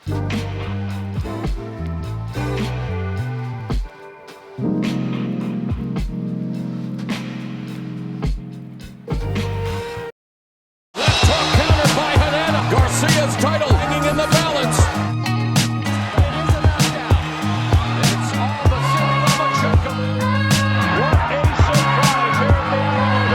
Garcia's title hanging in the balance. It is a knockdown. It's all the city of Machuca. What a surprise here at the Alamo.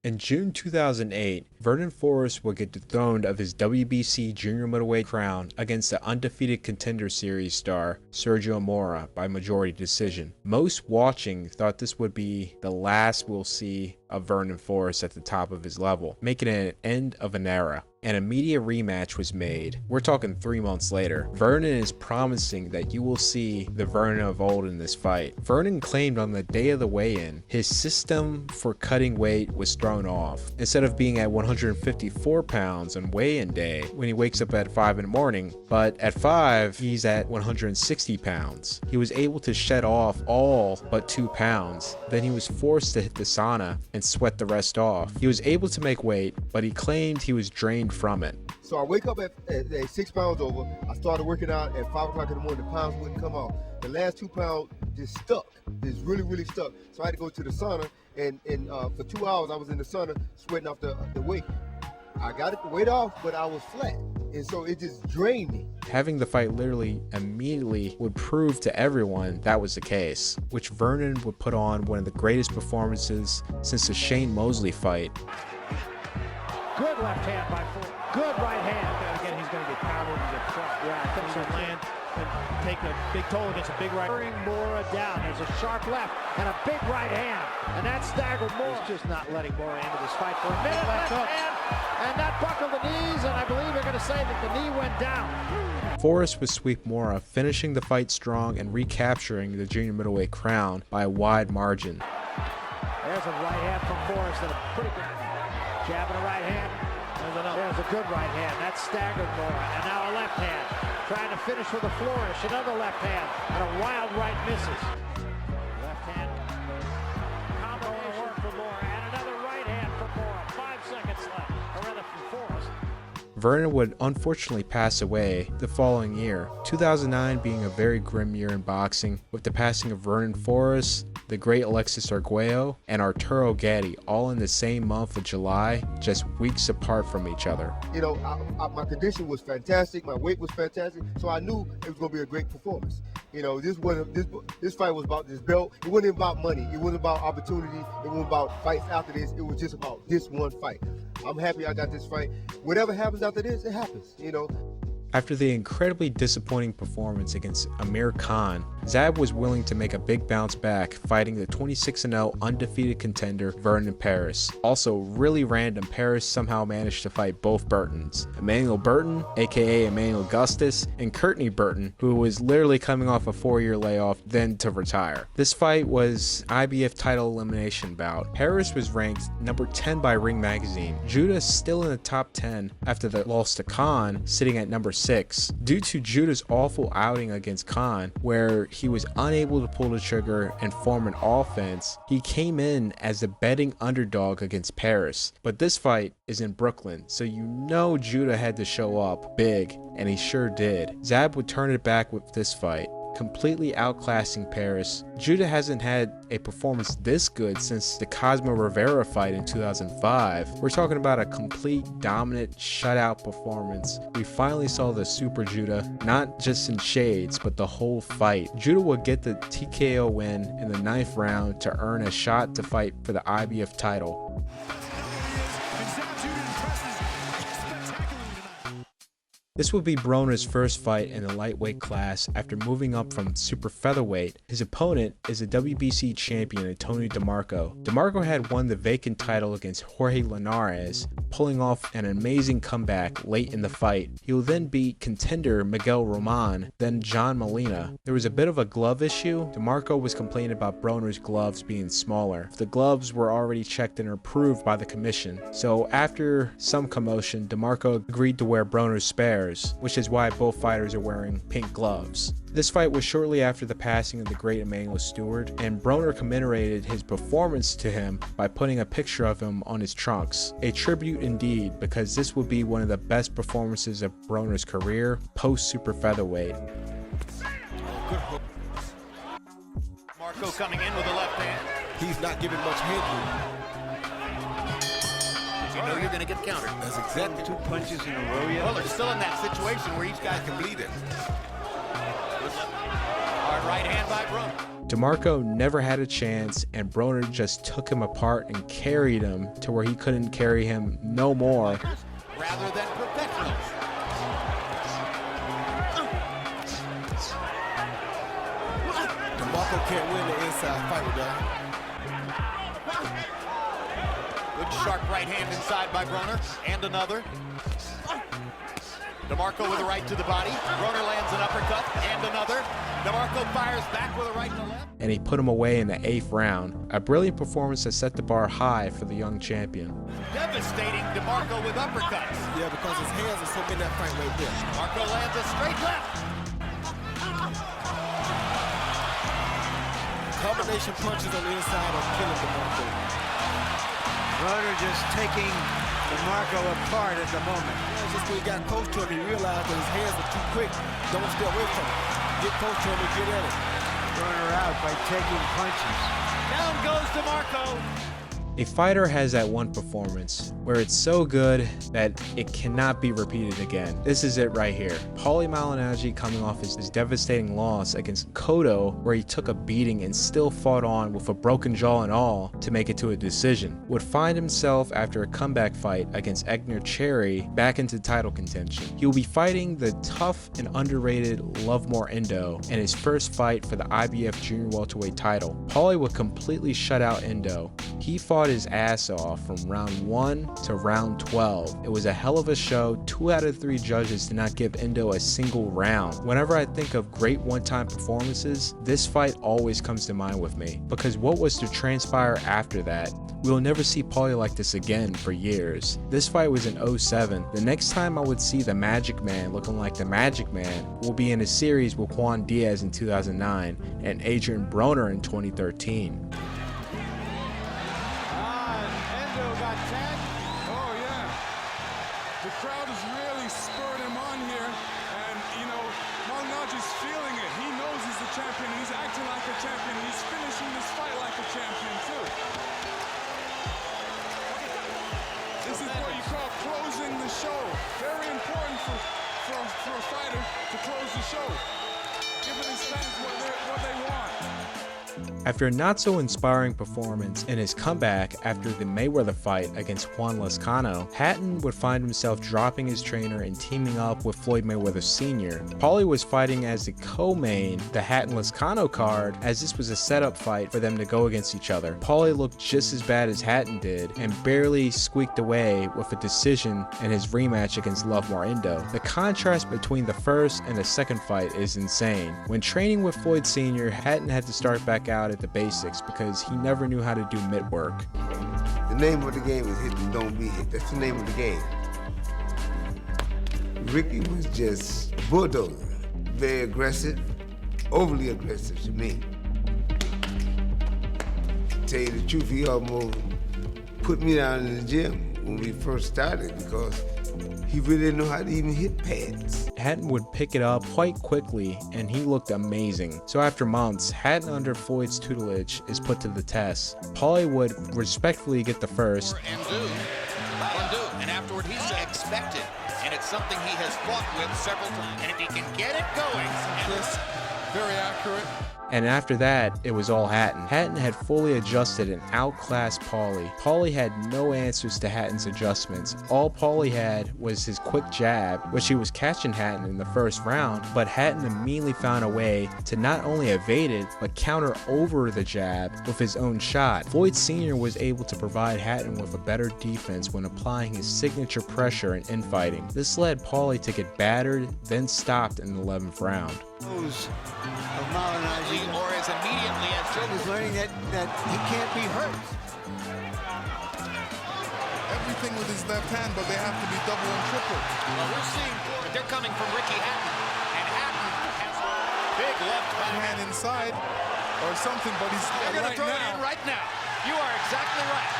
In June 2008, Vernon Forrest would get dethroned of his WBC junior middleweight crown against the undefeated Contender Series star Sergio Mora by majority decision. Most watching thought this would be the last we'll see of Vernon Forrest at the top of his level, making it an end of an era. An immediate rematch was made. We're talking 3 months later. Vernon is promising that you will see the Vernon of old in this fight. Vernon claimed on the day of the weigh-in, his system for cutting weight was thrown off. Instead of being at 154 pounds on weigh-in day when he wakes up at 5 in the morning, but at 5, he's at 160 pounds. He was able to shed off all but 2 pounds. Then he was forced to hit the sauna and sweat the rest off. He was able to make weight, but he claimed he was drained from it. So I wake up at 6 pounds over. I started working out at 5 o'clock in the morning. The pounds wouldn't come off. The last 2 pounds just stuck. It's really stuck. So I had to go to the sauna, and for 2 hours I was in the sauna sweating off the weight. I got the weight off, but I was flat, and so it just drained me. Having the fight literally immediately would prove to everyone that was the case, which Vernon would put on one of the greatest performances since the Shane Mosley fight. Good left hand by Ford. Good right hand. Again, he's going to get pounded and get crushed. Yeah, I think he'll land and take a big toll against a big right. Mora down. There's a sharp left and a big right hand. And that staggered Mora. He's just not letting Mora into this fight for a minute. Left hand. And that buckled the knees. And I believe they're going to say that the knee went down. Forrest would sweep Mora, finishing the fight strong and recapturing the junior middleweight crown by a wide margin. There's a right hand from Forrest and a pretty good jab and a right hand. There's a good right hand. That staggered Mora. And now a left hand. Trying to finish with a flourish. Another left hand. And a wild right misses. Left hand. Combination work for Mora. And another right hand for Mora. 5 seconds left. Or rather from Forrest. Vernon would unfortunately pass away the following year, 2009 being a very grim year in boxing, with the passing of Vernon Forrest, the great Alexis Arguello, and Arturo Gatti all in the same month of July, just weeks apart from each other. You know, my condition was fantastic, my weight was fantastic, so I knew it was going to be a great performance. You know, this fight was about this belt. It wasn't about money. It wasn't about opportunity. It wasn't about fights after this. It was just about this one fight. I'm happy I got this fight. Whatever happens after this, it happens, you know. After the incredibly disappointing performance against Amir Khan, Zab was willing to make a big bounce back, fighting the 26-0 undefeated contender Vernon Paris. Also, really random, Paris somehow managed to fight both Burtons, Emmanuel Burton, aka Emmanuel Augustus, and Courtney Burton, who was literally coming off a 4-year layoff, then to retire. This fight was IBF title elimination bout. Paris was ranked number 10 by Ring Magazine. Judah still in the top 10 after the loss to Khan, sitting at number 6. Due to Judah's awful outing against Khan, where he was unable to pull the trigger and form an offense, he came in as the betting underdog against Paris. But this fight is in Brooklyn, so you know Judah had to show up big, and he sure did. Zab would turn it back with this fight, completely outclassing Paris. Judah hasn't had a performance this good since the Cosmo Rivera fight in 2005. We're talking about a complete dominant shutout performance. We finally saw the Super Judah, not just in shades, but the whole fight. Judah would get the TKO win in the 9th round to earn a shot to fight for the IBF title. This would be Broner's first fight in the lightweight class after moving up from super featherweight. His opponent is a WBC champion Antonio DeMarco. DeMarco had won the vacant title against Jorge Linares, pulling off an amazing comeback late in the fight. He will then beat contender Miguel Roman, then John Molina. There was a bit of a glove issue. DeMarco was complaining about Broner's gloves being smaller. The gloves were already checked and approved by the commission. So after some commotion, DeMarco agreed to wear Broner's spares. Paris, which is why both fighters are wearing pink gloves. This fight was shortly after the passing of the great Emmanuel Stewart, and Broner commemorated his performance to him by putting a picture of him on his trunks. A tribute indeed, because this would be one of the best performances of Broner's career post-super featherweight. Marco coming in with the left hand. He's not giving much headroom. You know you're going to get countered. That's exactly 2 punches in a row yet. Well, they're still in that situation where each guy can bleed it. Hard right hand by Broner. DeMarco never had a chance, and Broner just took him apart and carried him to where he couldn't carry him no more. Rather than professionals. DeMarco can't win the inside fight with that. Good sharp right hand inside by Broner. And another. DeMarco with a right to the body. Broner lands an uppercut. And another. DeMarco fires back with a right and a left. And he put him away in the 8th round. A brilliant performance that set the bar high for the young champion. Devastating DeMarco with uppercuts. Yeah, because his hands are so in that fight right there. DeMarco lands a straight left. Combination punches on the inside are killing DeMarco. Broner just taking DeMarco apart at the moment. Yeah, it's just when he got close to him, he realized that his hands are too quick. Don't stay away from him. Get close to him and get at it. Broner out by taking punches. Down goes DeMarco. A fighter has that one performance where it's so good that it cannot be repeated again. This is it right here. Paulie Malignaggi, coming off his devastating loss against Cotto, where he took a beating and still fought on with a broken jaw and all to make it to a decision, would find himself after a comeback fight against Egner Cherry back into title contention. He will be fighting the tough and underrated Lovemore Endo in his first fight for the IBF Junior Welterweight title. Paulie would completely shut out Endo. He fought his ass off from round 1 to round 12. It was a hell of a show. 2 out of 3 judges did not give Endo a single round. Whenever I think of great one-time performances, this fight always comes to mind with me, because what was to transpire after that? We will never see Paulie like this again for years. This fight was in 07. The next time I would see the Magic Man looking like the Magic Man will be in a series with Juan Diaz in 2009 and Adrian Broner in 2013. The crowd has really spurred him on here, and you know, Malignaggi's feeling it. He knows he's the champion. He's acting like a champion. He's finishing this fight like a champion too. This is what you call closing the show. Very important for a fighter to close the show. Giving his fans what they want. After a not-so-inspiring performance in his comeback after the Mayweather fight against Juan Lezcano, Hatton would find himself dropping his trainer and teaming up with Floyd Mayweather Sr. Paulie was fighting as the co-main, the Hatton-Lezcano card, as this was a setup fight for them to go against each other. Paulie looked just as bad as Hatton did and barely squeaked away with a decision in his rematch against Lovemore Endo. The contrast between the first and the second fight is insane. When training with Floyd Sr., Hatton had to start back out at the basics because he never knew how to do mitt work. The name of the game is hit and don't be hit. That's the name of the game. Ricky was just bulldozer, very aggressive, overly aggressive to me. To tell you the truth, he almost put me down in the gym when we first started because he really didn't know how to even hit pads. Hatton would pick it up quite quickly, and he looked amazing. So after months, Hatton under Floyd's tutelage is put to the test. Paulie would respectfully get the first. And afterward, he's expected. And it's something he has fought with several times. And if he can get it going. Very accurate. And after that, it was all Hatton. Hatton had fully adjusted and outclassed Paulie. Paulie had no answers to Hatton's adjustments. All Paulie had was his quick jab, which he was catching Hatton in the first round, but Hatton immediately found a way to not only evade it, but counter over the jab with his own shot. Floyd Sr. was able to provide Hatton with a better defense when applying his signature pressure and infighting. This led Paulie to get battered, then stopped in the 11th round. Of Malignaggi, or as immediately as Joe is learning that he can't be hurt. Everything with his left hand, but they have to be double and triple. Well, we're seeing but they're coming from Ricky Hatton. And Hatton has a big left hand inside or something, but he's they're going to throw it in right now. You are exactly right.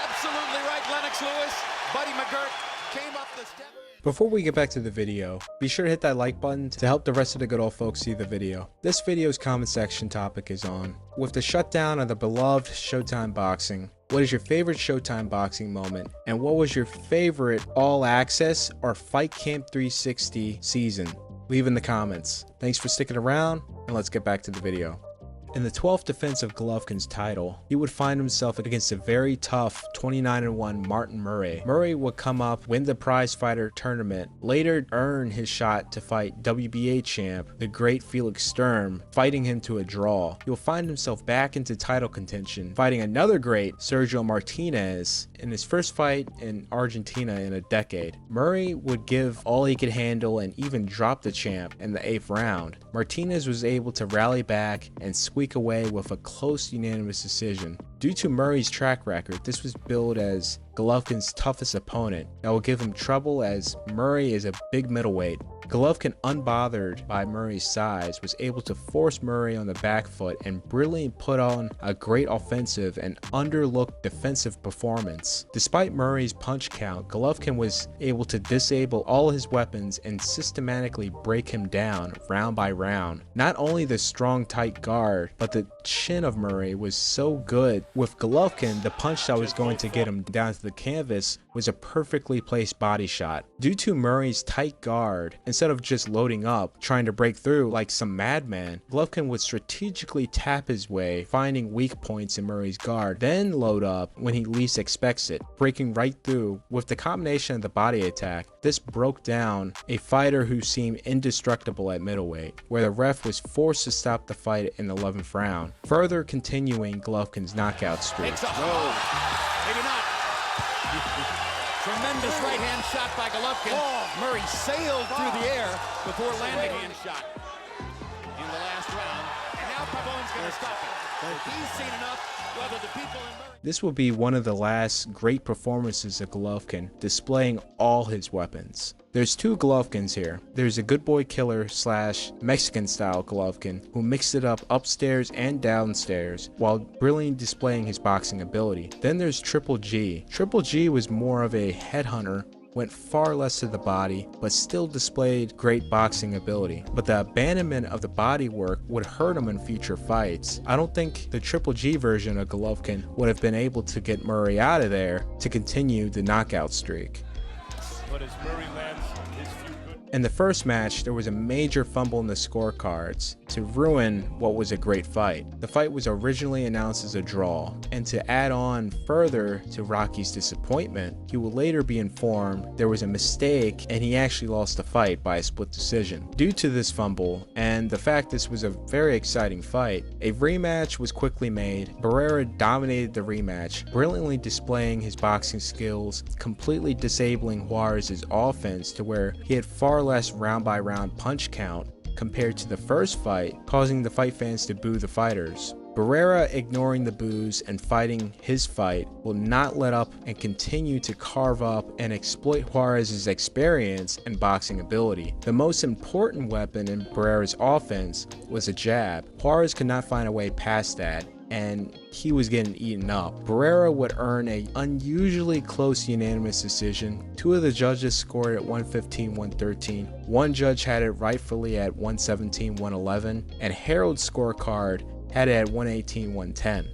Absolutely right, Lennox Lewis. Buddy McGirt came up the step. Before we get back to the video, be sure to hit that like button to help the rest of the good old folks see the video. This video's comment section topic is on, with the shutdown of the beloved Showtime boxing, what is your favorite Showtime boxing moment? And what was your favorite All Access or Fight Camp 360 season? Leave in the comments. Thanks for sticking around, and let's get back to the video. In the 12th defense of Golovkin's title, he would find himself against a very tough 29-1 Martin Murray. Murray would come up, win the prize fighter tournament, later earn his shot to fight WBA champ, the great Felix Sturm, fighting him to a draw. He'll find himself back into title contention, fighting another great, Sergio Martinez, in his first fight in Argentina in a decade. Murray would give all he could handle and even drop the champ in the 8th round. Martinez was able to rally back and squeak away with a close unanimous decision. Due to Murray's track record, this was billed as Golovkin's toughest opponent that will give him trouble, as Murray is a big middleweight. Golovkin, unbothered by Murray's size, was able to force Murray on the back foot and brilliantly put on a great offensive and underlooked defensive performance. Despite Murray's punch count, Golovkin was able to disable all his weapons and systematically break him down round by round. Not only the strong tight guard, but the chin of Murray was so good. With Golovkin, the punch that was going to get him down to the canvas was a perfectly placed body shot. Due to Murray's tight guard, instead of just loading up, trying to break through like some madman, Golovkin would strategically tap his way, finding weak points in Murray's guard, then load up when he least expects it, breaking right through. With the combination of the body attack, this broke down a fighter who seemed indestructible at middleweight, where the ref was forced to stop the fight in the 11th round, further continuing Golovkin's knockout streak. No, maybe not. Tremendous right hand shot by Golovkin. Murray sailed through the air before landing hand shot in the last round. And now Pavone's going to stop it. He's seen enough. Whether the people in Murray... This will be one of the last great performances of Golovkin, displaying all his weapons. There's two Golovkins here. There's a good boy killer / Mexican style Golovkin, who mixed it up upstairs and downstairs while brilliantly displaying his boxing ability. Then there's Triple G. Triple G was more of a headhunter, went far less to the body, but still displayed great boxing ability. But the abandonment of the body work would hurt him in future fights. I don't think the Triple G version of Golovkin would have been able to get Murray out of there to continue the knockout streak. But as Murray lands his few good... In the first match, there was a major fumble in the scorecards to ruin what was a great fight. The fight was originally announced as a draw, and to add on further to Rocky's disappointment, he will later be informed there was a mistake and he actually lost the fight by a split decision. Due to this fumble and the fact this was a very exciting fight, a rematch was quickly made. Barrera dominated the rematch, brilliantly displaying his boxing skills, completely disabling Juarez's offense to where he had far less round by round punch count compared to the first fight, causing the fight fans to boo the fighters. Barrera, ignoring the boos and fighting his fight, will not let up and continue to carve up and exploit Juarez's experience and boxing ability. The most important weapon in Barrera's offense was a jab. Juarez could not find a way past that, and he was getting eaten up. Barrera would earn an unusually close unanimous decision. Two of the judges scored at 115-113. One judge had it rightfully at 117-111, and Harold's scorecard had it at 118-110.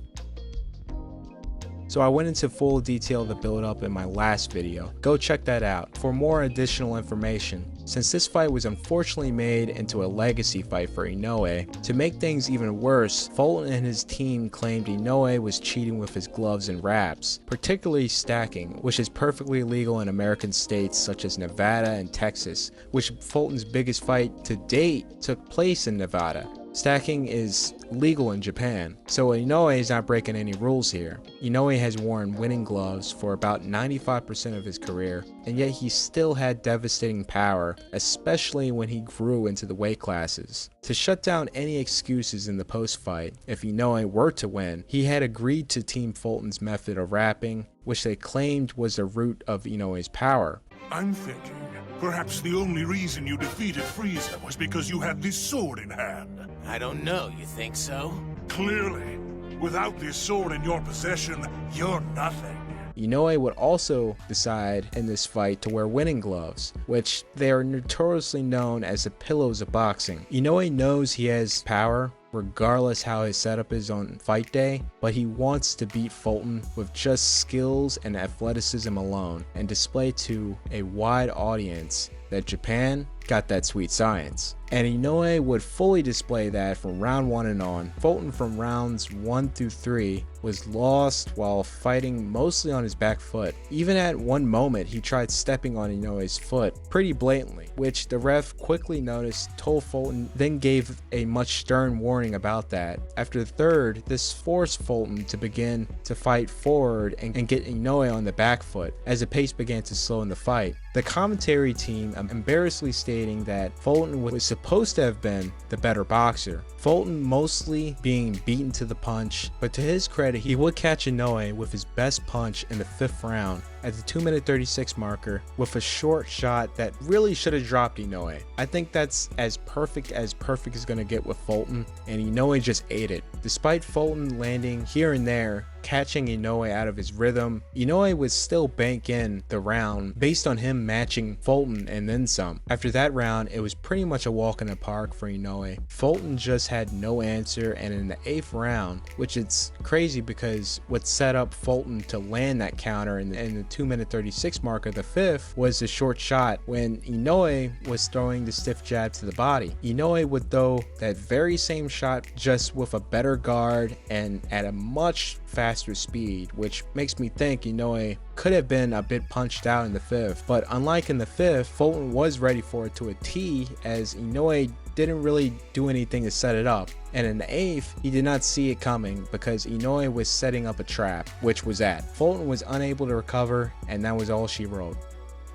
So I went into full detail of the build up in my last video. Go check that out for more additional information. Since this fight was unfortunately made into a legacy fight for Inoue, to make things even worse, Fulton and his team claimed Inoue was cheating with his gloves and wraps, particularly stacking, which is perfectly legal in American states such as Nevada and Texas, which Fulton's biggest fight to date took place in Nevada. Stacking is legal in Japan, so Inoue is not breaking any rules here. Inoue has worn winning gloves for about 95% of his career, and yet he still had devastating power, especially when he grew into the weight classes. To shut down any excuses in the post-fight, if Inoue were to win, he had agreed to Team Fulton's method of wrapping, which they claimed was the root of Inoue's power. I'm thinking perhaps the only reason you defeated Frieza was because you had this sword in hand. I don't know, you think so? Clearly, without this sword in your possession, you're nothing. Inoue would also decide in this fight to wear winning gloves, which they are notoriously known as the pillows of boxing. Inoue knows he has power, regardless how his setup is on fight day, but he wants to beat Fulton with just skills and athleticism alone and display to a wide audience that Japan got that sweet science. And Inoue would fully display that from round 1 and on. Fulton from rounds 1 through 3 was lost while fighting mostly on his back foot. Even at one moment he tried stepping on Inoue's foot pretty blatantly, which the ref quickly noticed, told Fulton, then gave a much stern warning about that. After the third, this forced Fulton to begin to fight forward and get Inoue on the back foot as the pace began to slow in the fight. The commentary team embarrassingly stating that Fulton was supposed to have been the better boxer. Fulton mostly being beaten to the punch, but to his credit, he would catch Inoue with his best punch in the 5th round at the 2-minute 36 marker with a short shot that really should have dropped Inoue. I think that's as perfect is going to get with Fulton, and Inoue just ate it. Despite Fulton landing here and there, catching Inoue out of his rhythm, Inoue would still bank in the round based on him matching Fulton and then some. After that round, it was pretty much a walk in the park for Inoue. Fulton just had no answer, and in the 8th round, which it's crazy because what set up Fulton to land that counter in the 2-minute 36 mark of the 5th was a short shot when Inoue was throwing the stiff jab to the body. Inoue would throw that very same shot just with a better guard and at a much faster speed, which makes me think Inoue could have been a bit punched out in the 5th. But unlike in the 5th, Fulton was ready for it to a T, as Inoue didn't really do anything to set it up. And in the 8th, he did not see it coming because Inoue was setting up a trap, which was that. Fulton was unable to recover, and that was all she wrote.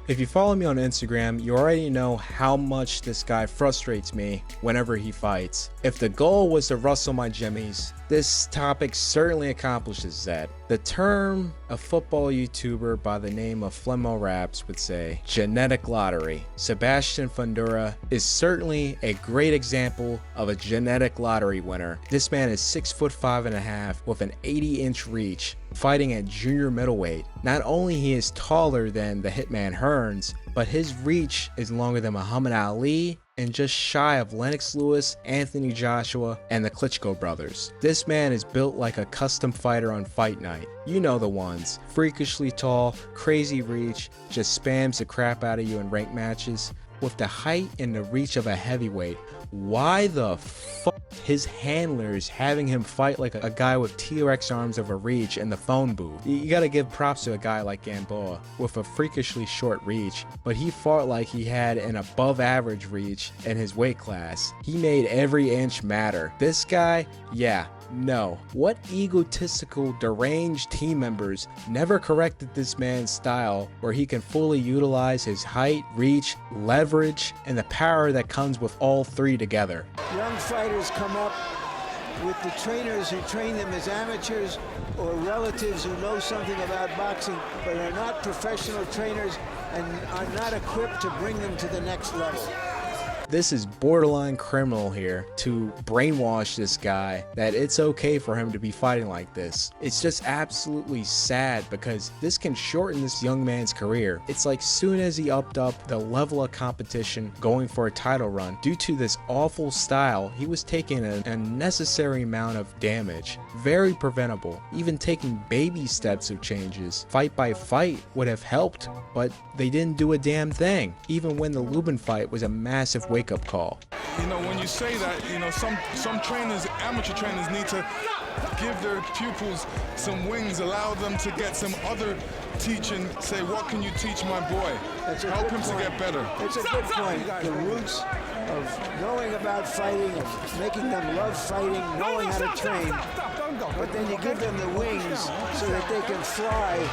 If you follow me on Instagram, you already know how much this guy frustrates me whenever he fights. If the goal was to rustle my jimmies, this topic certainly accomplishes that. The term a football YouTuber by the name of Flemo Raps would say, genetic lottery. Sebastian Fundora is certainly a great example of a genetic lottery winner. This man is 6'5.5" with an 80-inch reach, fighting at junior middleweight. Not only he is taller than the Hitman Hearns, but his reach is longer than Muhammad Ali and just shy of Lennox Lewis, Anthony Joshua, and the Klitschko brothers. This man is built like a custom fighter on fight night. You know the ones. Freakishly tall, crazy reach, just spams the crap out of you in ranked matches. With the height and the reach of a heavyweight, why the fuck his handlers having him fight like a guy with T-Rex arms of a reach in the phone booth? You gotta give props to a guy like Gamboa with a freakishly short reach, but he fought like he had an above average reach in his weight class. He made every inch matter. This guy, yeah. No. What egotistical, deranged team members never corrected this man's style where he can fully utilize his height, reach, leverage, and the power that comes with all three together? Young fighters come up with the trainers who train them as amateurs or relatives who know something about boxing but are not professional trainers and are not equipped to bring them to the next level. This is borderline criminal here to brainwash this guy that it's okay for him to be fighting like this. It's just absolutely sad because this can shorten this young man's career. It's like soon as he upped up the level of competition going for a title run, due to this awful style, he was taking an unnecessary amount of damage. Very preventable. Even taking baby steps of changes, fight by fight, would have helped, but they didn't do a damn thing. Even when the Lubin fight was a massive wake-up call. You know, when you say that, you know, some trainers, amateur trainers, need to give their pupils some wings, allow them to get some other teaching, say, what can you teach my boy? Help him to get better. It's a good point. The roots of knowing about fighting, of making them love fighting, knowing how to train, but then you give them the wings so that they can fly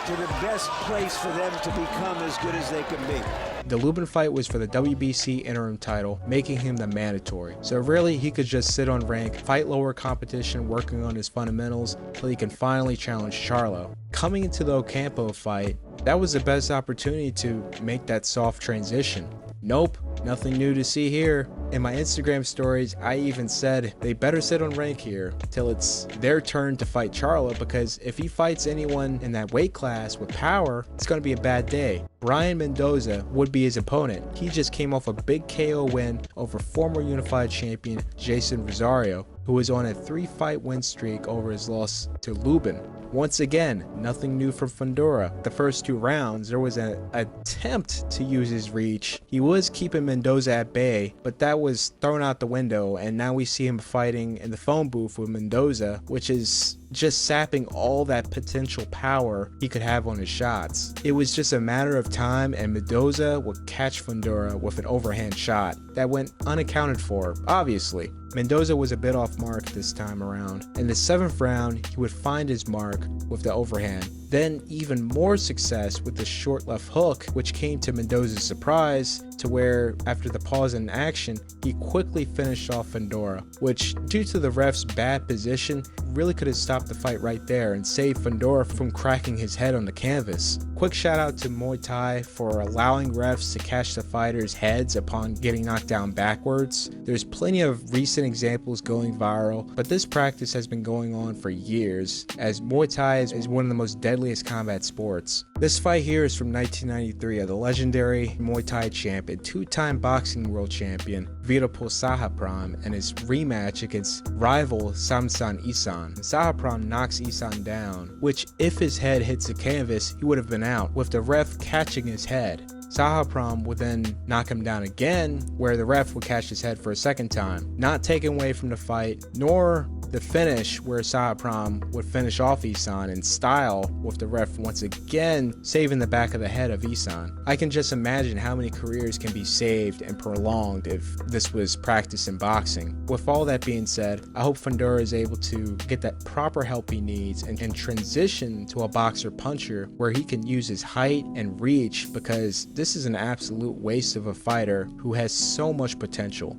to the best place for them to become as good as they can be. The Lubin fight was for the WBC interim title, making him the mandatory. So really, he could just sit on rank, fight lower competition, working on his fundamentals, till he can finally challenge Charlo. Coming into the Ocampo fight, that was the best opportunity to make that soft transition. Nope, nothing new to see here. In my Instagram stories, I even said they better sit on rank here till it's their turn to fight Charlo, because if he fights anyone in that weight class with power, it's going to be a bad day. Brian Mendoza would be his opponent. He just came off a big KO win over former unified champion Jason Rosario, who was on a 3-fight win streak over his loss to Lubin. Once again, nothing new from Fundora. The first 2 rounds, there was an attempt to use his reach. He was keeping Mendoza at bay, but that was thrown out the window, and now we see him fighting in the phone booth with Mendoza, which is just sapping all that potential power he could have on his shots. It was just a matter of time, and Mendoza would catch Fundora with an overhand shot that went unaccounted for, obviously. Mendoza was a bit off mark this time around. In the 7th round, he would find his mark with the overhand. Then even more success with the short left hook, which came to Mendoza's surprise, to where after the pause in action, he quickly finished off Fundora, which due to the ref's bad position, really could have stopped the fight right there and saved Fundora from cracking his head on the canvas. Quick shout out to Muay Thai for allowing refs to catch the fighters' heads upon getting knocked down backwards. There's plenty of recent examples going viral, but this practice has been going on for years, as Muay Thai is one of the most deadliest combat sports. This fight here is from 1993 of the legendary Muay Thai champ and 2-time boxing world champion Virapol Sahapram and his rematch against rival Samsan Isan. Sahapram knocks Isan down, which if his head hits the canvas, he would have been out, with the ref catching his head. Sahapram would then knock him down again, where the ref would catch his head for a second time, not taken away from the fight, nor the finish where Sahapram would finish off Isan in style, with the ref once again saving the back of the head of Isan. I can just imagine how many careers can be saved and prolonged if this was practiced in boxing. With all that being said, I hope Fundora is able to get that proper help he needs and transition to a boxer puncher where he can use his height and reach, because this is an absolute waste of a fighter who has so much potential.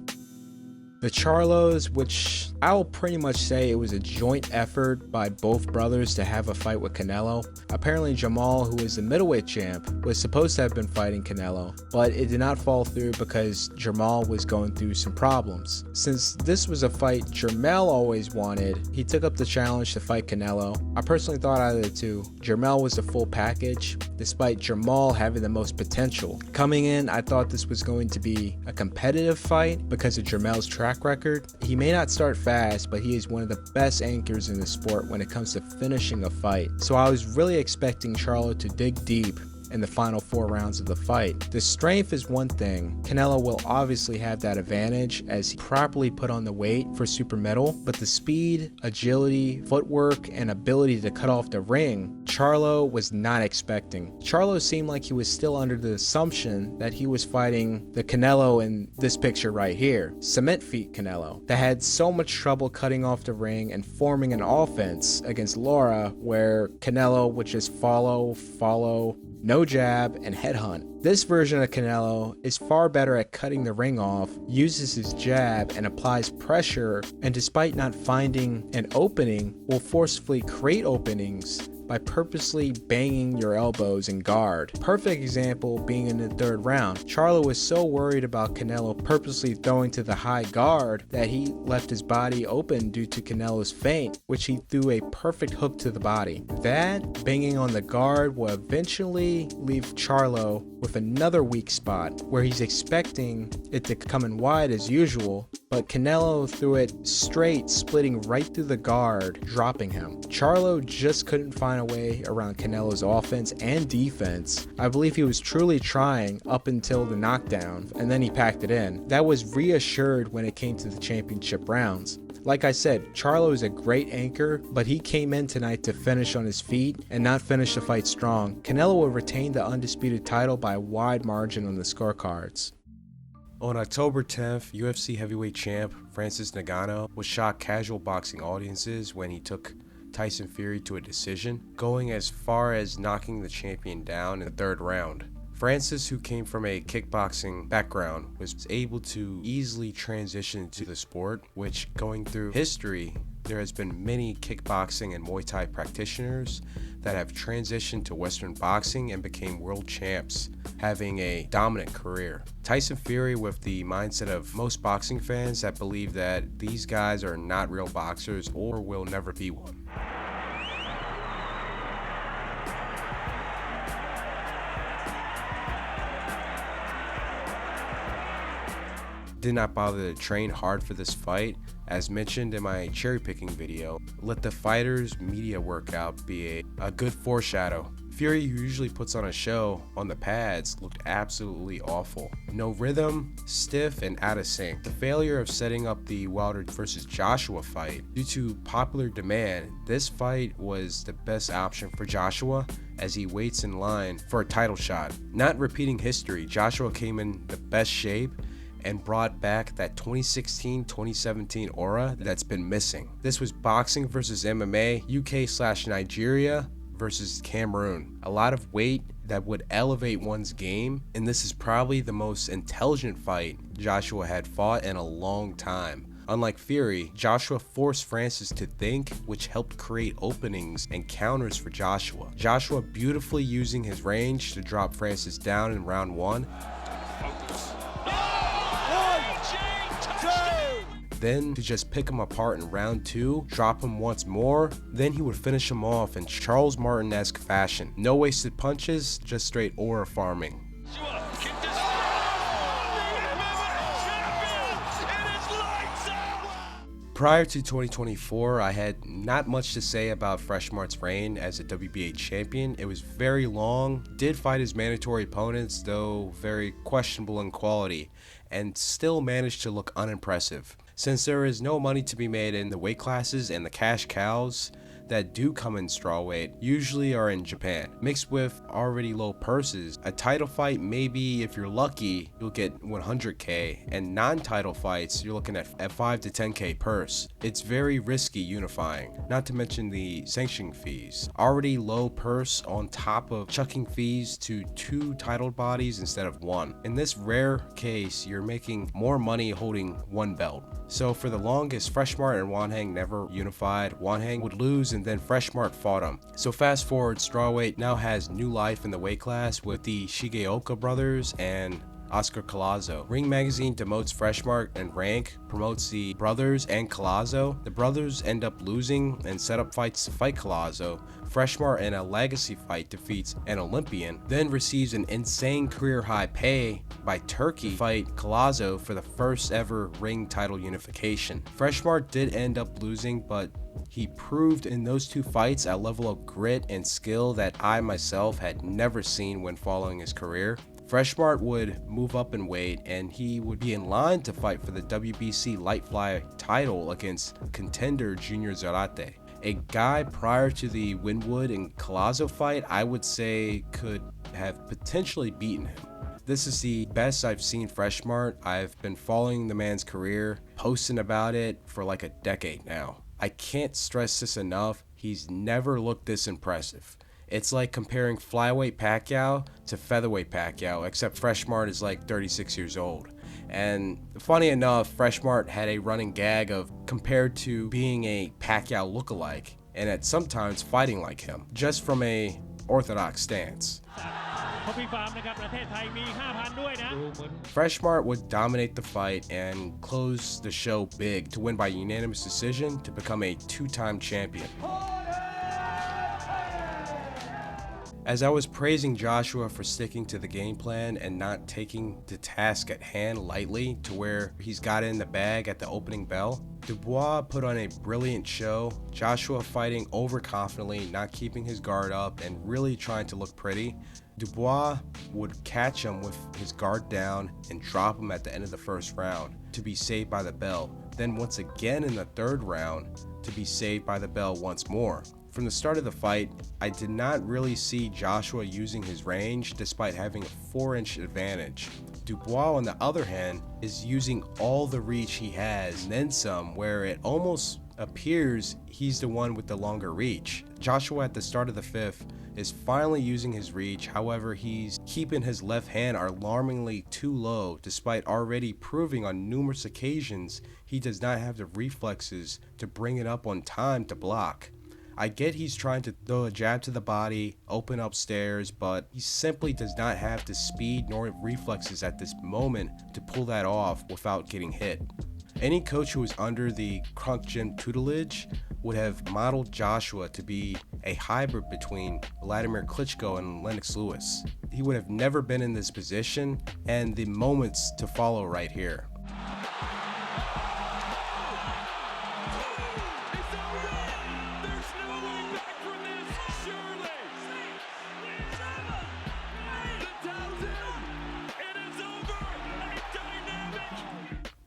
The Charlos, which I'll pretty much say it was a joint effort by both brothers to have a fight with Canelo. Apparently Jamal, who is the middleweight champ, was supposed to have been fighting Canelo, but it did not fall through because Jamal was going through some problems. Since this was a fight Jermell always wanted, he took up the challenge to fight Canelo. I personally thought out of the two, Jermell was the full package, despite Jamal having the most potential. Coming in, I thought this was going to be a competitive fight because of Jermell's track record. He may not start fast, but he is one of the best anchors in the sport when it comes to finishing a fight. So I was really expecting Charlo to dig deep in the final 4 rounds of the fight. The strength is one thing. Canelo will obviously have that advantage as he properly put on the weight for super middle, but the speed, agility, footwork, and ability to cut off the ring, Charlo was not expecting. Charlo seemed like he was still under the assumption that he was fighting the Canelo in this picture right here, cement feet Canelo, that had so much trouble cutting off the ring and forming an offense against Lara where Canelo would just follow, no jab, and headhunt. This version of Canelo is far better at cutting the ring off, uses his jab, and applies pressure, and despite not finding an opening, will forcefully create openings by purposely banging your elbows in guard. Perfect example being in the 3rd round. Charlo was so worried about Canelo purposely throwing to the high guard that he left his body open due to Canelo's feint, which he threw a perfect hook to the body. That banging on the guard will eventually leave Charlo with another weak spot where he's expecting it to come in wide as usual, but Canelo threw it straight, splitting right through the guard, dropping him. Charlo just couldn't find a way around Canelo's offense and defense. I believe he was truly trying up until the knockdown, and then he packed it in. That was reassured when it came to the championship rounds. Like I said, Charlo is a great anchor, but he came in tonight to finish on his feet and not finish the fight strong. Canelo will retain the undisputed title by a wide margin on the scorecards. On October 10th, UFC heavyweight champ Francis Ngannou would shock casual boxing audiences when he took Tyson Fury to a decision, going as far as knocking the champion down in the 3rd round. Francis, who came from a kickboxing background, was able to easily transition to the sport, which, going through history, there has been many kickboxing and Muay Thai practitioners that have transitioned to Western boxing and became world champs, having a dominant career. Tyson Fury, with the mindset of most boxing fans that believe that these guys are not real boxers or will never be one. Did not bother to train hard for this fight. As mentioned in my cherry picking video, let the fighter's media workout be a good foreshadow. Fury, who usually puts on a show on the pads, looked absolutely awful. No rhythm, stiff, and out of sync. The failure of setting up the Wilder versus Joshua fight due to popular demand, this fight was the best option for Joshua as he waits in line for a title shot. Not repeating history, Joshua came in the best shape and brought back that 2016-2017 aura that's been missing. This was boxing versus MMA, UK/Nigeria versus Cameroon. A lot of weight that would elevate one's game, and this is probably the most intelligent fight Joshua had fought in a long time. Unlike Fury, Joshua forced Francis to think, which helped create openings and counters for Joshua. Joshua beautifully using his range to drop Francis down in round 1. Then to just pick him apart in round 2, drop him once more, then he would finish him off in Charles Martin-esque fashion. No wasted punches, just straight aura farming. Prior to 2024, I had not much to say about Freshmart's reign as a WBA champion. It was very long, did fight his mandatory opponents, though very questionable in quality, and still managed to look unimpressive. Since there is no money to be made in the weight classes, and the cash cows that do come in strawweight usually are in Japan, mixed with already low purses, a title fight, maybe if you're lucky, you'll get 100k, and non-title fights, you're looking at 5 to 10k purse. It's very risky unifying, not to mention the sanctioning fees. Already low purse on top of chucking fees to 2 titled bodies instead of 1. In this rare case, you're making more money holding 1 belt. So for the longest, Freshmart and Wanheng never unified. Wanheng would lose and then Freshmart fought him. So fast forward, strawweight now has new life in the weight class with the Shigeoka brothers and Oscar Collazo. Ring Magazine demotes Freshmart and rank, promotes the brothers and Collazo. The brothers end up losing and set up fights to fight Collazo. Freshmart in a legacy fight defeats an Olympian, then receives an insane career high pay by Turkey to fight Collazo for the first ever ring title unification. Freshmart did end up losing, but he proved in those 2 fights a level of grit and skill that I myself had never seen when following his career. Freshmart would move up in weight and he would be in line to fight for the WBC light fly title against contender Junior Zarate. A guy prior to the Winwood and Collazo fight, I would say could have potentially beaten him. This is the best I've seen Freshmart. I've been following the man's career, posting about it for like a decade now. I can't stress this enough, he's never looked this impressive. It's like comparing flyweight Pacquiao to featherweight Pacquiao, except Freshmart is like 36 years old. And funny enough, Freshmart had a running gag of compared to being a Pacquiao lookalike, and at sometimes fighting like him, just from a orthodox stance. Freshmart would dominate the fight and close the show big to win by unanimous decision to become a 2-time champion. As I was praising Joshua for sticking to the game plan and not taking the task at hand lightly to where he's got in the bag at the opening bell, Dubois put on a brilliant show. Joshua fighting overconfidently, not keeping his guard up, and really trying to look pretty. Dubois would catch him with his guard down and drop him at the end of the first round to be saved by the bell. Then once again in the 3rd round to be saved by the bell once more. From the start of the fight, I did not really see Joshua using his range despite having a 4-inch advantage. Dubois, on the other hand, is using all the reach he has, and then some, where it almost appears he's the one with the longer reach. Joshua at the start of the 5th is finally using his reach, however he's keeping his left hand alarmingly too low despite already proving on numerous occasions he does not have the reflexes to bring it up on time to block. I get he's trying to throw a jab to the body, open up stairs, but he simply does not have the speed nor reflexes at this moment to pull that off without getting hit. Any coach who was under the Crunk Gym tutelage would have modeled Joshua to be a hybrid between Vladimir Klitschko and Lennox Lewis. He would have never been in this position, and the moments to follow right here.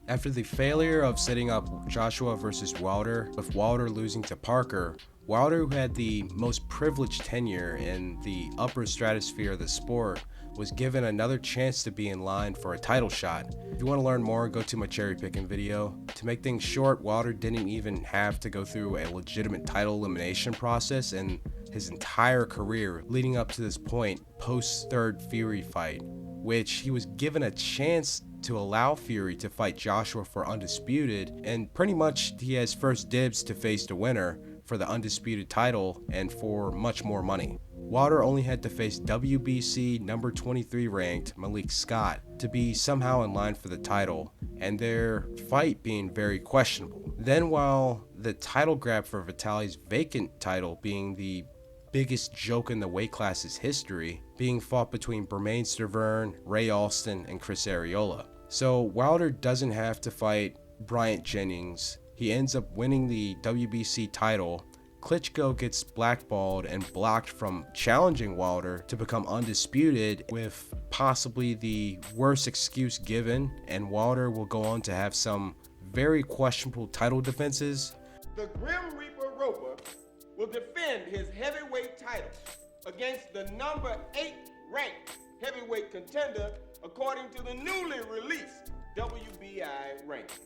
After the failure of setting up Joshua versus Wilder, with Wilder losing to Parker, Wilder, who had the most privileged tenure in the upper stratosphere of the sport, was given another chance to be in line for a title shot. If you want to learn more, go to my cherry picking video. To make things short, Wilder didn't even have to go through a legitimate title elimination process in his entire career leading up to this point post third Fury fight, which he was given a chance to allow Fury to fight Joshua for undisputed, and pretty much he has first dibs to face the winner for the undisputed title and for much more money. Wilder only had to face WBC number 23 ranked Malik Scott to be somehow in line for the title, and their fight being very questionable. Then while the title grab for Vitali's vacant title being the biggest joke in the weight class's history, being fought between Bermane Stiverne, Ray Alston, and Chris Arreola. So Wilder doesn't have to fight Bryant Jennings. He ends up winning the WBC title. Klitschko gets blackballed and blocked from challenging Wilder to become undisputed, with possibly the worst excuse given, and Wilder will go on to have some very questionable title defenses. The Grim Reaper Roper will defend his heavyweight title against the number 8 ranked heavyweight contender according to the newly released WBI ranking,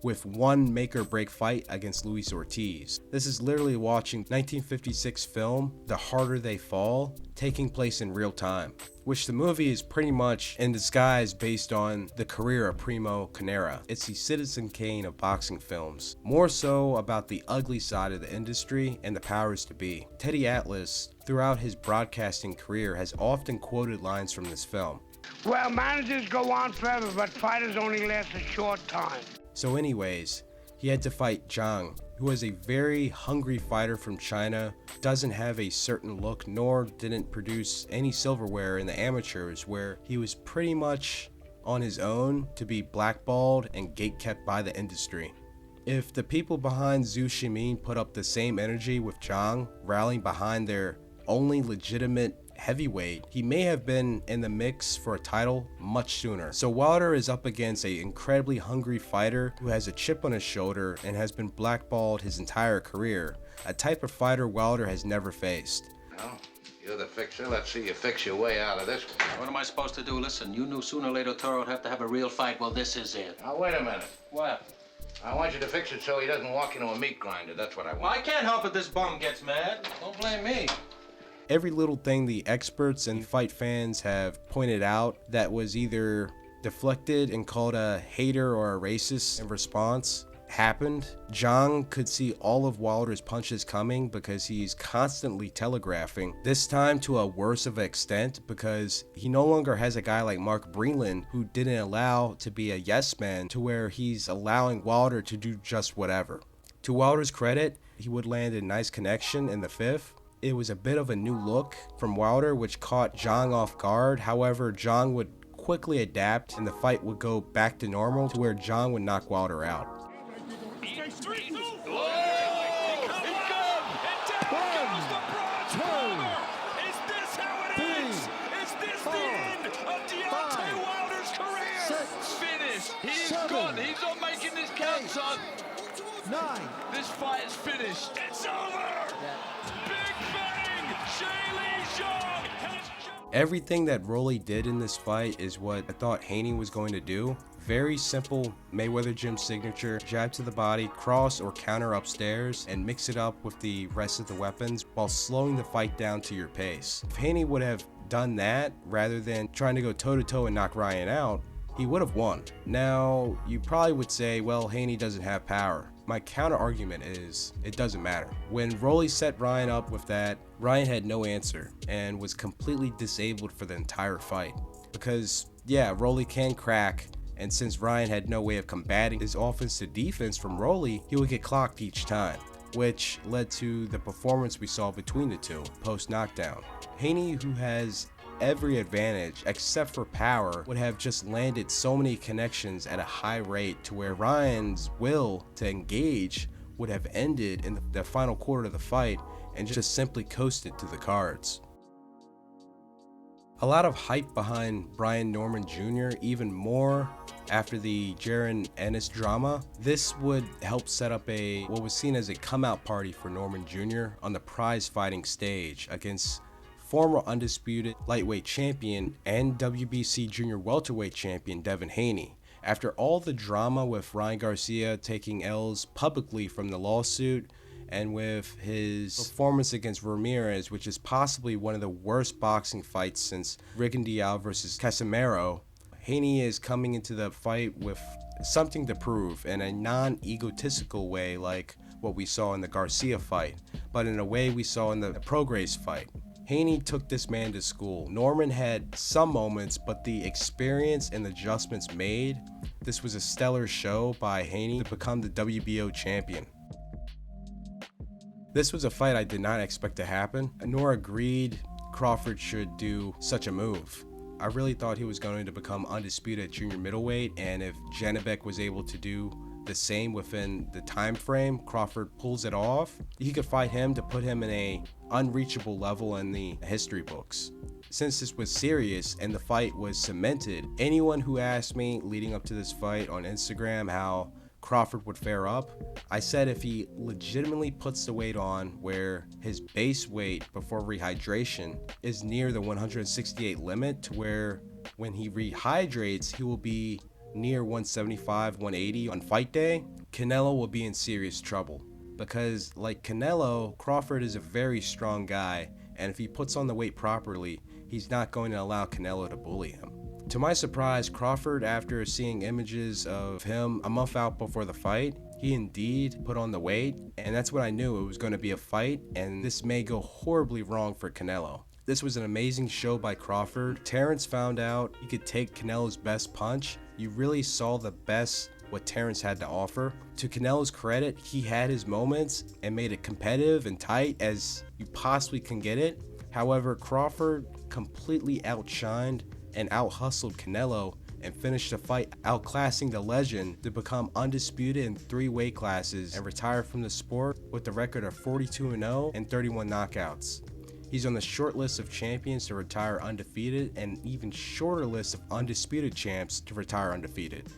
with one make-or-break fight against Luis Ortiz. This is literally watching 1956 film The Harder They Fall taking place in real time, which the movie is pretty much in disguise based on the career of Primo Carnera. It's the Citizen Kane of boxing films, more so about the ugly side of the industry and the powers to be. Teddy Atlas, throughout his broadcasting career, has often quoted lines from this film. Well, managers go on forever, but fighters only last a short time. So anyways, he had to fight Zhang, who is a very hungry fighter from China, doesn't have a certain look, nor didn't produce any silverware in the amateurs, where he was pretty much on his own to be blackballed and gatekept by the industry. If the people behind Zhu Shimin put up the same energy with Zhang, rallying behind their only legitimate heavyweight, he may have been in the mix for a title much sooner. So Wilder is up against an incredibly hungry fighter who has a chip on his shoulder and has been blackballed his entire career, a type of fighter Wilder has never faced. Well, you're the fixer. Let's see you fix your way out of this one. What am I supposed to do? Listen, you knew sooner or later Toro would have to have a real fight. Well, this is it. Now, wait a minute. What? I want you to fix it so he doesn't walk into a meat grinder. That's what I want. Well, I can't help it this bum gets mad. Don't blame me. Every little thing the experts and fight fans have pointed out that was either deflected and called a hater or a racist in response happened. Zhang could see all of Wilder's punches coming because he's constantly telegraphing, this time to a worse of an extent because he no longer has a guy like Mark Breland who didn't allow to be a yes man, to where he's allowing Wilder to do just whatever. To Wilder's credit, he would land a nice connection in the 5th. It was a bit of a new look from Wilder, which caught Zhang off guard. However, Zhang would quickly adapt and the fight would go back to normal, to where Zhang would knock Wilder out. He's not making this count, son. 9. This fight is finished. It's over. Big bang. Shaylee Zhang has... Everything that Rolly did in this fight is what I thought Haney was going to do. very simple Mayweather gym signature, jab to the body, cross or counter upstairs, and mix it up with the rest of the weapons while slowing the fight down to your pace. If Haney would have done that rather than trying to go toe-to-toe and knock Ryan out, he would have won. Now, you probably would say, well, Haney doesn't have power. My counter argument is, it doesn't matter. When Rolly set Ryan up with that, Ryan had no answer and was completely disabled for the entire fight. Because, yeah, Rolly can crack, and since Ryan had no way of combating his offense to defense from Rolly, he would get clocked each time, which led to the performance we saw between the two post-knockdown. Haney, who has every advantage except for power, would have just landed so many connections at a high rate to where Ryan's will to engage would have ended in the final quarter of the fight and just simply coasted to the cards. A lot of hype behind Brian Norman Jr., even more after the Jaron Ennis drama. This would help set up what was seen as a come-out party for Norman Jr. on the prize fighting stage against former undisputed lightweight champion and WBC junior welterweight champion Devin Haney. After all the drama with Ryan Garcia taking L's publicly from the lawsuit, and with his performance against Ramirez, which is possibly one of the worst boxing fights since Rigondeaux versus Casimero, Haney is coming into the fight with something to prove in a non-egotistical way like what we saw in the Garcia fight, but in a way we saw in the Prograis fight. Haney took this man to school. Norman had some moments, but the experience and adjustments made, this was a stellar show by Haney to become the WBO champion. This was a fight I did not expect to happen, nor agreed Crawford should do such a move. I really thought he was going to become undisputed at junior middleweight, and if Janibek was able to do the same within the time frame Crawford pulls it off, he could fight him to put him in a unreachable level in the history books. Since this was serious and the fight was cemented, anyone who asked me leading up to this fight on Instagram how Crawford would fare up, I said if he legitimately puts the weight on where his base weight before rehydration is near the 168 limit, to where when he rehydrates he will be near 175, 180 on fight day, Canelo will be in serious trouble. Because like Canelo, Crawford is a very strong guy, and if he puts on the weight properly, he's not going to allow Canelo to bully him. To my surprise, Crawford, after seeing images of him a month out before the fight, he indeed put on the weight, and that's when I knew it was going to be a fight, and this may go horribly wrong for Canelo. This was an amazing show by Crawford. Terrence found out he could take Canelo's best punch. You really saw the best what Terrence had to offer. To Canelo's credit, he had his moments and made it competitive and tight as you possibly can get it. However, Crawford completely outshined and out-hustled Canelo and finished the fight outclassing the legend to become undisputed in 3 weight classes and retire from the sport with the record of 42-0 and 31 knockouts. He's on the short list of champions to retire undefeated and even shorter list of undisputed champs to retire undefeated.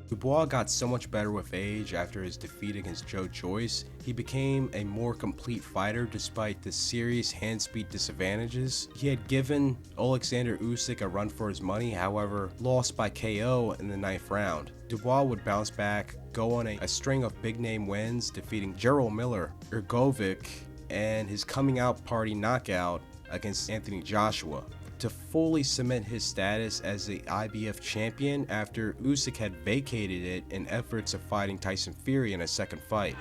Dubois got so much better with age after his defeat against Joe Joyce. He became a more complete fighter despite the serious hand speed disadvantages. He had given Alexander Usyk a run for his money, however, lost by KO in the 9th round. Dubois would bounce back, go on a string of big name wins, defeating Gerald Miller, Ergovic, and his coming out party knockout against Anthony Joshua, to fully cement his status as the IBF champion after Usyk had vacated it in efforts of fighting Tyson Fury in a second fight.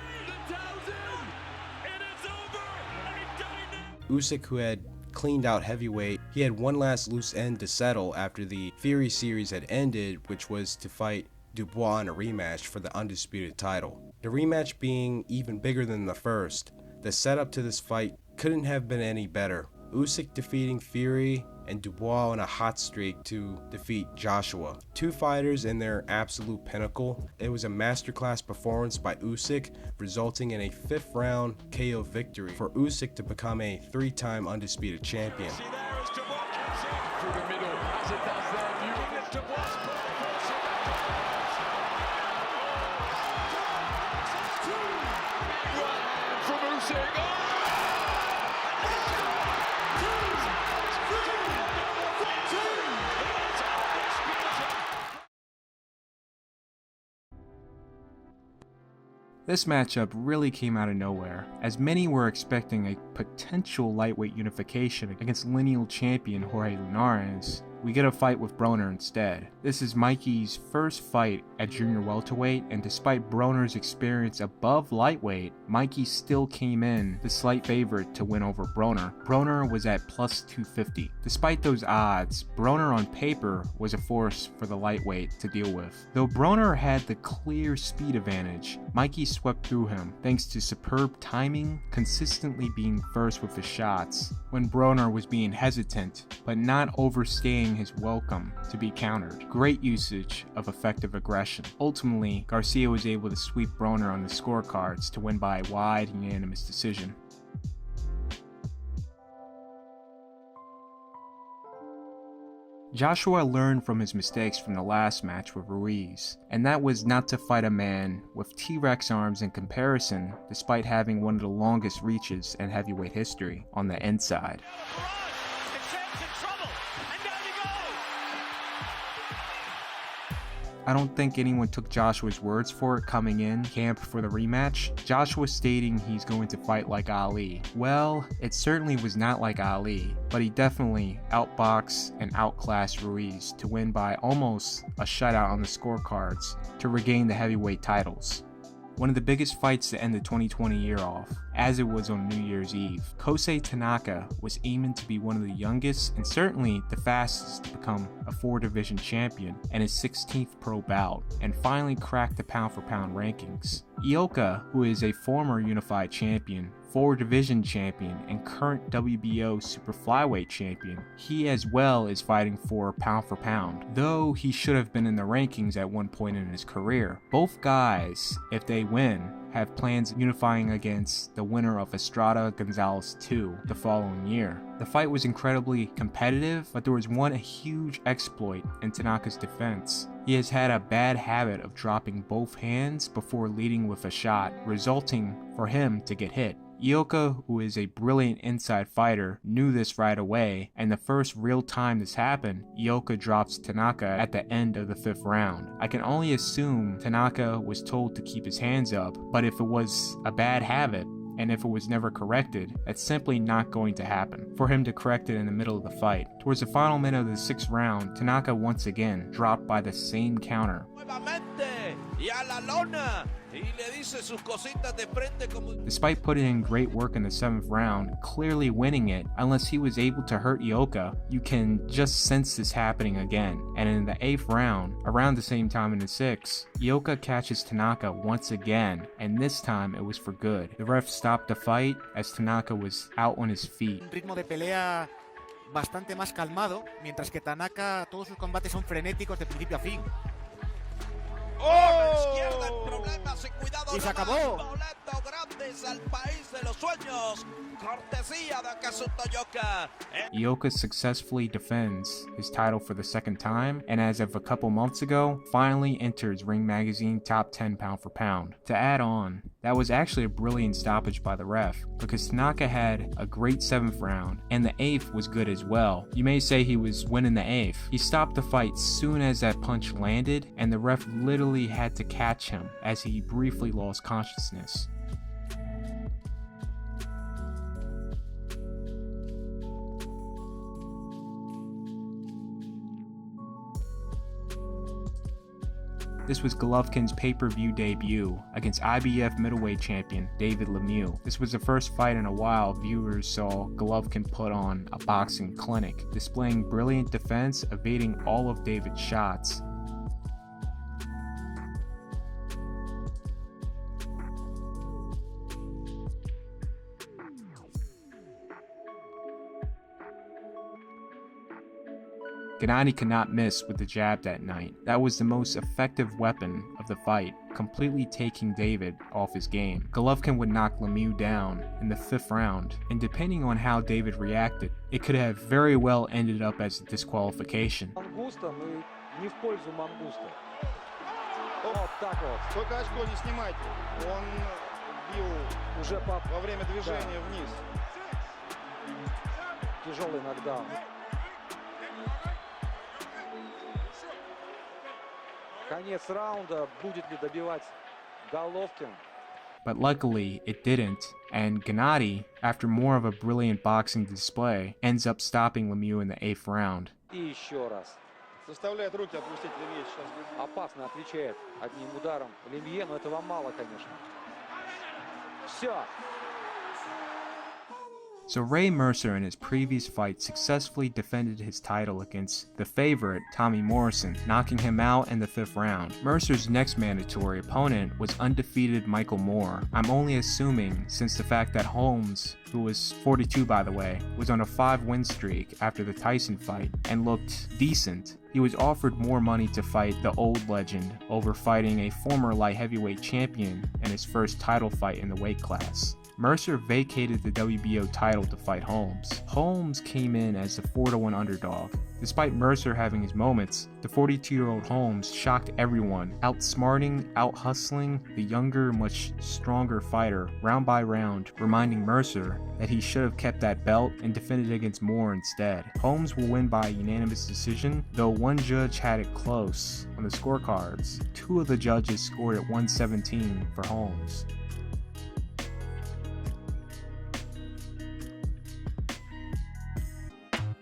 Usyk, who had cleaned out heavyweight, he had one last loose end to settle after the Fury series had ended, which was to fight Dubois in a rematch for the undisputed title. The rematch being even bigger than the first, the setup to this fight couldn't have been any better. Usyk defeating Fury and Dubois on a hot streak to defeat Joshua. 2 fighters in their absolute pinnacle. It was a masterclass performance by Usyk, resulting in a 5th round KO victory for Usyk to become a 3-time undisputed champion. This matchup really came out of nowhere, as many were expecting a potential lightweight unification against lineal champion Jorge Linares. We get a fight with Broner instead. This is Mikey's first fight at junior welterweight, and despite Broner's experience above lightweight, Mikey still came in the slight favorite to win over Broner. Broner was at plus 250. Despite those odds, Broner on paper was a force for the lightweight to deal with. Though Broner had the clear speed advantage, Mikey swept through him thanks to superb timing, consistently being first with his shots, when Broner was being hesitant, but not overstaying his welcome to be countered. Great usage of effective aggression. Ultimately, Garcia was able to sweep Broner on the scorecards to win by a wide unanimous decision. Joshua learned from his mistakes from the last match with Ruiz, and that was not to fight a man with T-Rex arms in comparison, despite having one of the longest reaches in heavyweight history on the inside. I don't think anyone took Joshua's words for it coming in camp for the rematch. Joshua stating he's going to fight like Ali. Well, it certainly was not like Ali, but he definitely outboxed and outclassed Ruiz to win by almost a shutout on the scorecards to regain the heavyweight titles. One of the biggest fights to end the 2020 year off, as it was on New Year's Eve. Kosei Tanaka was aiming to be one of the youngest and certainly the fastest to become a 4-division champion in his 16th pro bout, and finally cracked the pound-for-pound rankings. Ioka, who is a former unified champion, 4-division champion, and current WBO super flyweight champion, he as well is fighting for pound for pound, though he should have been in the rankings at one point in his career. Both guys, if they win, have plans unifying against the winner of Estrada Gonzalez 2 the following year. The fight was incredibly competitive, but there was one huge exploit in Tanaka's defense. He has had a bad habit of dropping both hands before leading with a shot, resulting for him to get hit. Ioka, who is a brilliant inside fighter, knew this right away, and the first real time this happened, Ioka drops Tanaka at the end of the 5th round. I can only assume Tanaka was told to keep his hands up, but if it was a bad habit, and if it was never corrected, that's simply not going to happen for him to correct it in the middle of the fight. Towards the final minute of the 6th round, Tanaka once again dropped by the same counter. Despite putting in great work in the 7th round, clearly winning it, unless he was able to hurt Ioka, you can just sense this happening again. And in the 8th round, around the same time in the 6th, Ioka catches Tanaka once again, and this time it was for good. The ref stopped the fight as Tanaka was out on his feet. Ritmo de pelea bastante más calmado, mientras que Tanaka, todos sus combates son frenéticos de principio a fin. ¡Oh! Y se acabó. Ioka successfully defends his title for the 2nd time, and as of a couple months ago, finally enters Ring Magazine top 10 pound for pound. To add on, that was actually a brilliant stoppage by the ref, because Tanaka had a great 7th round, and the 8th was good as well. You may say he was winning the 8th. He stopped the fight soon as that punch landed, and the ref literally had to catch him as he briefly lost consciousness. This was Golovkin's pay-per-view debut against IBF middleweight champion David Lemieux. This was the first fight in a while viewers saw Golovkin put on a boxing clinic, displaying brilliant defense, evading all of David's shots. Gennady could not miss with the jab that night. That was the most effective weapon of the fight, completely taking David off his game. Golovkin would knock Lemieux down in the 5th round, and depending on how David reacted, it could have very well ended up as a disqualification. Только очко не снимайте. Он бил уже во время движения вниз. Тяжелый нокдаун. Конец раунда. Будет ли добивать Головкин? but luckily it didn't, and Gennady, after more of a brilliant boxing display, ends up stopping Lemieux in the 8th round. И еще раз. Заставляет руки опустить Лемье сейчас. Опасно отвечает одним ударом Лемье, но этого мало, конечно. Все. So Ray Mercer in his previous fight successfully defended his title against the favorite, Tommy Morrison, knocking him out in the 5th round. Mercer's next mandatory opponent was undefeated Michael Moore. I'm only assuming since the fact that Holmes, who was 42 by the way, was on a 5-win streak after the Tyson fight and looked decent. He was offered more money to fight the old legend over fighting a former light heavyweight champion in his first title fight in the weight class. Mercer vacated the WBO title to fight Holmes. Holmes came in as the 4-1 underdog. Despite Mercer having his moments, the 42-year-old Holmes shocked everyone, outsmarting, out-hustling the younger, much stronger fighter round by round, reminding Mercer that he should have kept that belt and defended against Moore instead. Holmes will win by unanimous decision, though one judge had it close on the scorecards. 2 of the judges scored at 117 for Holmes.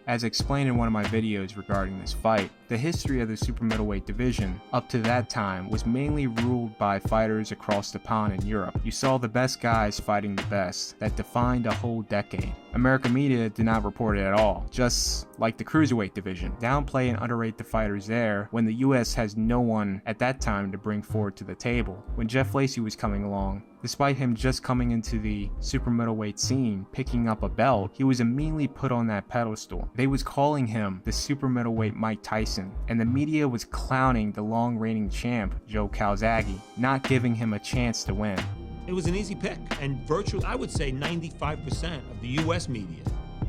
As explained in one of my videos regarding this fight, the history of the super middleweight division up to that time was mainly ruled by fighters across the pond in Europe. You saw the best guys fighting the best that defined a whole decade. American media did not report it at all, just like the cruiserweight division. Downplay and underrate the fighters there when the US has no one at that time to bring forward to the table. When Jeff Lacey was coming along, despite him just coming into the super middleweight scene, picking up a belt, he was immediately put on that pedestal. They was calling him the super middleweight Mike Tyson, and the media was clowning the long reigning champ, Joe Calzaghe, not giving him a chance to win. It was an easy pick, and virtually, I would say 95% of the US media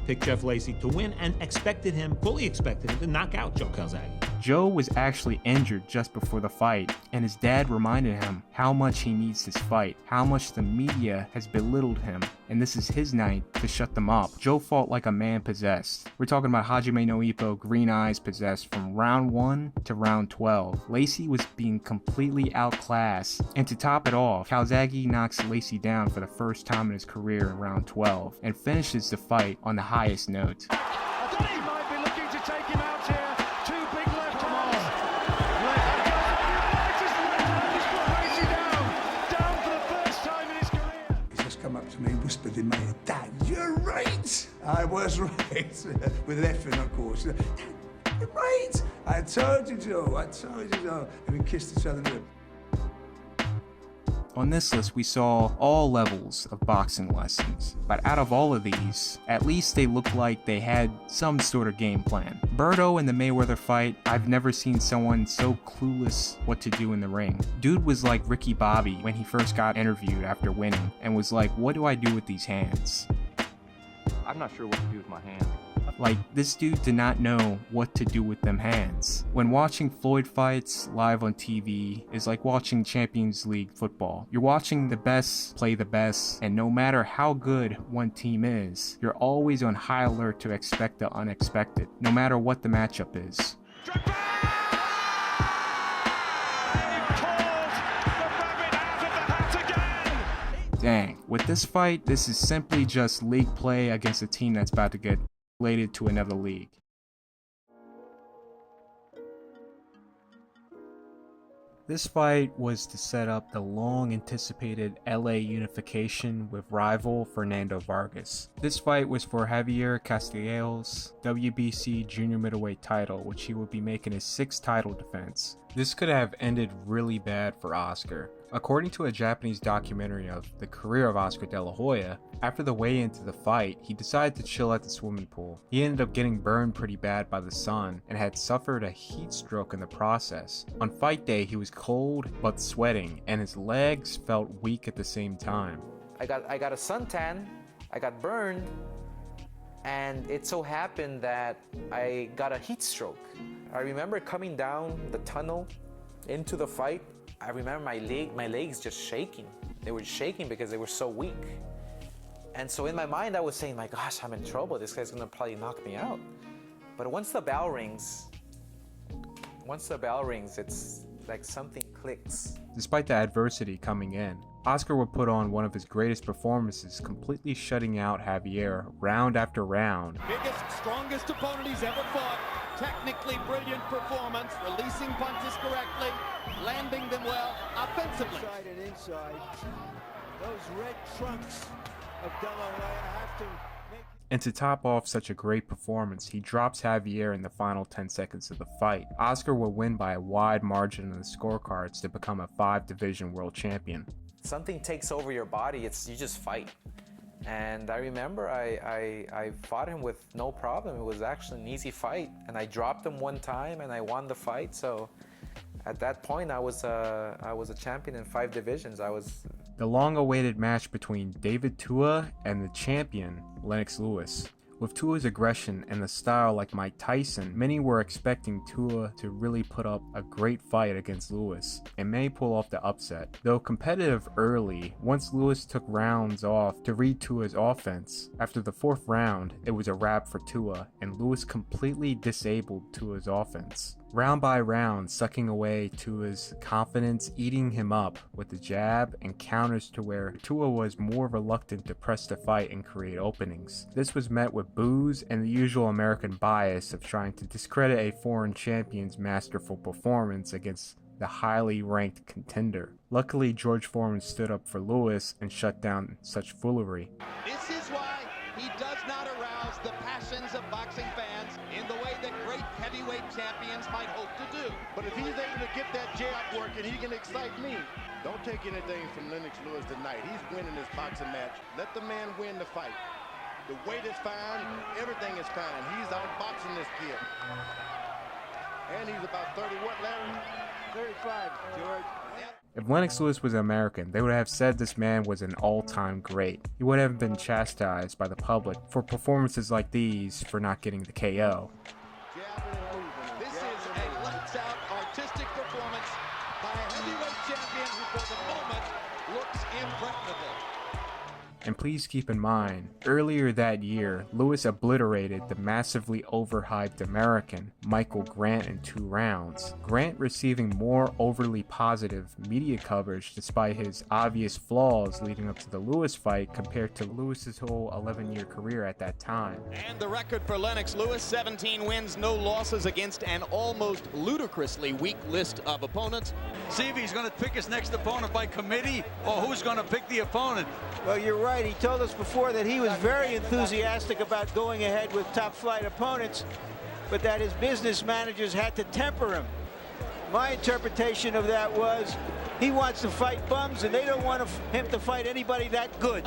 picked Jeff Lacey to win and fully expected him to knock out Joe Calzaghe. Joe was actually injured just before the fight, and his dad reminded him how much he needs this fight, how much the media has belittled him, and this is his night to shut them up. Joe fought like a man possessed. We're talking about Hajime no Ippo, green eyes possessed from round 1 to round 12. Lacey was being completely outclassed, and to top it off, Calzaghe knocks Lacey down for the first time in his career in round 12, and finishes the fight on the highest note. Whispered in my ear, Dad, you're right. I was right. With an F in, of course. Dad, you're right. I told you, Joe. I told you, Joe. And we kissed each other. On this list, we saw all levels of boxing lessons, but out of all of these, at least they looked like they had some sort of game plan. Berto in the Mayweather fight, I've never seen someone so clueless what to do in the ring. Dude was like Ricky Bobby when he first got interviewed after winning, and was like, what do I do with these hands? I'm not sure what to do with my hands. Like, this dude did not know what to do with them hands. When watching Floyd fights live on TV is like watching Champions League football. You're watching the best play the best, and no matter how good one team is, you're always on high alert to expect the unexpected, no matter what the matchup is. Dang, with this fight, this is simply just league play against a team that's about to get related to another league. This fight was to set up the long-anticipated LA unification with rival Fernando Vargas. This fight was for Javier Castellanos' WBC junior middleweight title, which he would be making his 6th title defense. This could have ended really bad for Oscar. According to a Japanese documentary of the career of Oscar De La Hoya, after the weigh into the fight, he decided to chill at the swimming pool. He ended up getting burned pretty bad by the sun and had suffered a heat stroke in the process. On fight day, he was cold but sweating, and his legs felt weak at the same time. I got a suntan, I got burned, and it so happened that I got a heat stroke. I remember coming down the tunnel into the fight. I remember my legs just shaking. They were shaking because they were so weak. And so in my mind, I was saying, my gosh, I'm in trouble. This guy's gonna probably knock me out. But once the bell rings, it's like something clicks. Despite the adversity coming in, Oscar would put on one of his greatest performances, completely shutting out Javier round after round. Biggest, strongest opponent he's ever fought. Technically brilliant performance, releasing punches correctly, landing them well offensively. Inside and inside. Those red trunks of De La Hoya have to make... And to top off such a great performance, he drops Javier in the final 10 seconds of the fight. Oscar will win by a wide margin in the scorecards to become a 5-division world champion. Something takes over your body, you just fight. And I remember I fought him with no problem. It was actually an easy fight. And I dropped him one time and I won the fight. So at that point, I was a champion in 5 divisions. The long-awaited match between David Tua and the champion, Lennox Lewis. With Tua's aggression and the style like Mike Tyson, many were expecting Tua to really put up a great fight against Lewis and may pull off the upset. Though competitive early, once Lewis took rounds off to read Tua's offense, after the 4th round, it was a wrap for Tua and Lewis completely disabled Tua's offense. Round by round, sucking away Tua's confidence, eating him up with the jab and counters to where Tua was more reluctant to press the fight and create openings. This was met with boos and the usual American bias of trying to discredit a foreign champion's masterful performance against the highly ranked contender. Luckily, George Foreman stood up for Lewis and shut down such foolery. This is why he does not arouse the passions of boxing fans in the way that great heavyweight champions might hope to do. But if he's able to get that jab working, he can excite me. Don't take anything from Lennox Lewis tonight. He's winning this boxing match. Let the man win the fight. The weight is fine. Everything is fine. He's outboxing this kid. And he's about 30, what, Larry? 35, George. If Lennox Lewis was American, they would have said this man was an all-time great. He would have been chastised by the public for performances like these for not getting the KO. This is a lights-out artistic performance by a heavyweight champion who for the moment looks impregnable. And please keep in mind, earlier that year, Lewis obliterated the massively overhyped American Michael Grant in 2 rounds. Grant receiving more overly positive media coverage despite his obvious flaws leading up to the Lewis fight compared to Lewis's whole 11-year career at that time. And the record for Lennox Lewis, 17 wins, no losses against an almost ludicrously weak list of opponents. See if he's going to pick his next opponent by committee or who's going to pick the opponent. Well, you're right. He told us before that he was very enthusiastic about going ahead with top-flight opponents, but that his business managers had to temper him. My interpretation of that was he wants to fight bums, and they don't want him to fight anybody that good.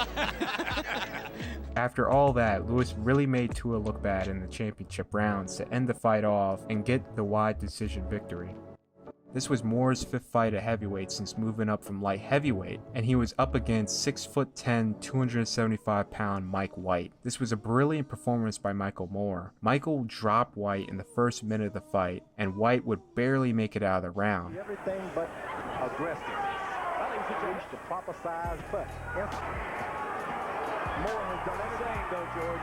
After all that, Lewis really made Tua look bad in the championship rounds to end the fight off and get the wide decision victory. This was Moore's 5th fight at heavyweight since moving up from light heavyweight, and he was up against 6'10", 275-pound Mike White. This was a brilliant performance by Michael Moore. Michael dropped White in the first minute of the fight, and White would barely make it out of the round. Everything but aggressive. Well, he's reached the proper size, but Moore has done everything, though, George.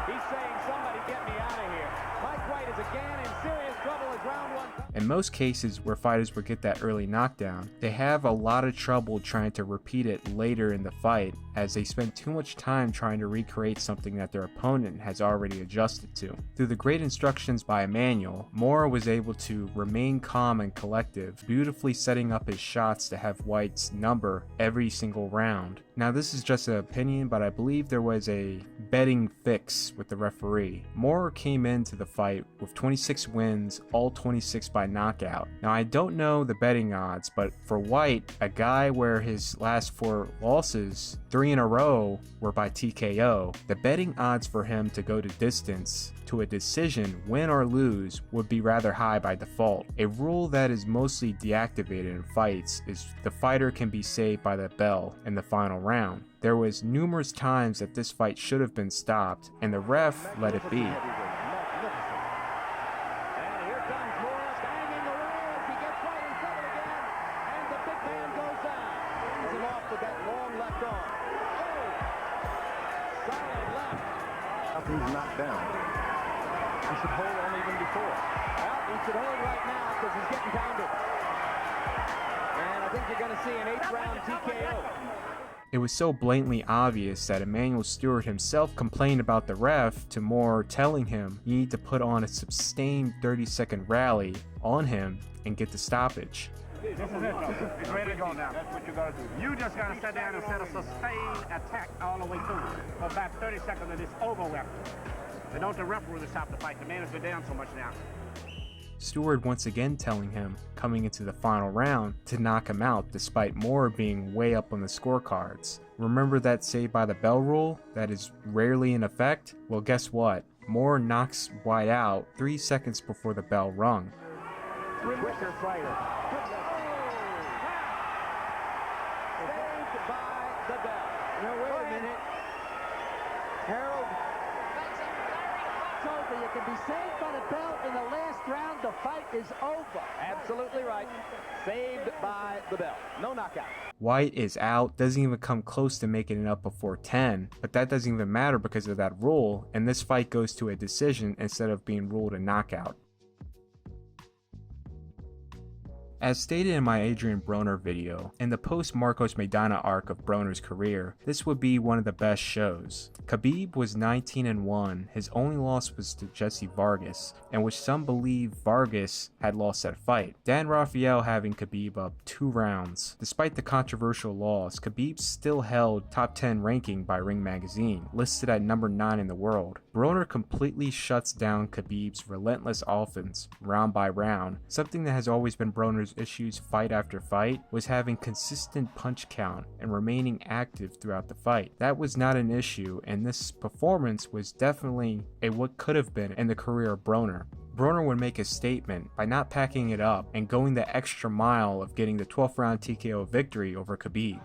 He's saying, somebody get me out of here. Mike White is again in serious trouble as round 1. In most cases where fighters would get that early knockdown, they have a lot of trouble trying to repeat it later in the fight, as they spend too much time trying to recreate something that their opponent has already adjusted to. Through the great instructions by Emmanuel, Moore was able to remain calm and collective, beautifully setting up his shots to have White's number every single round. Now this is just an opinion, but I believe there was a betting fix with the referee. Moore came into the fight with 26 wins, all 26 by knockout. Now I don't know the betting odds, but for White, a guy where his last 4 losses, 3 in a row, were by TKO, the betting odds for him to go to distance to a decision, win or lose, would be rather high by default. A rule that is mostly deactivated in fights is the fighter can be saved by the bell in the final round. There was numerous times that this fight should have been stopped, and the ref let it be. He's knocked down. He should hold on even before. Well, he should hold right now because he's getting pounded. And I think you're going to see an 8th-round TKO. It was so blatantly obvious that Emmanuel Stewart himself complained about the ref to Moore telling him you need to put on a sustained 30-second rally on him and get the stoppage. This is it. It's ready to go now. That's what you got to do. You just got to sit down and set a sustained attack all the way through for about 30 seconds and it's over with. And don't the referee stop the fight. The man has been down so much now. Stewart once again telling him, coming into the final round, to knock him out despite Moore being way up on the scorecards. Remember that Saved by the Bell rule that is rarely in effect? Well, guess what? Moore knocks White out 3 seconds before the bell rung. Quicker fighter. Saved by the bell. Now, wait a minute. Harold, you can be saved by the bell in the last round. The fight is over. Absolutely right. Saved by the bell. No knockout. White is out, doesn't even come close to making it up before 10, but that doesn't even matter because of that rule, and this fight goes to a decision instead of being ruled a knockout. As stated in my Adrian Broner video, in the post-Marcos Maidana arc of Broner's career, this would be one of the best shows. Khabib was 19-1, his only loss was to Jesse Vargas, in which some believe Vargas had lost that fight, Dan Rafael having Khabib up 2 rounds. Despite the controversial loss, Khabib still held top 10 ranking by Ring Magazine, listed at number 9 in the world. Broner completely shuts down Khabib's relentless offense, round by round. Something that has always been Broner's issues fight after fight was having consistent punch count and remaining active throughout the fight. That was not an issue, and this performance was definitely a what could have been in the career of Broner. Broner would make a statement by not packing it up and going the extra mile of getting the 12th round TKO victory over Khabib.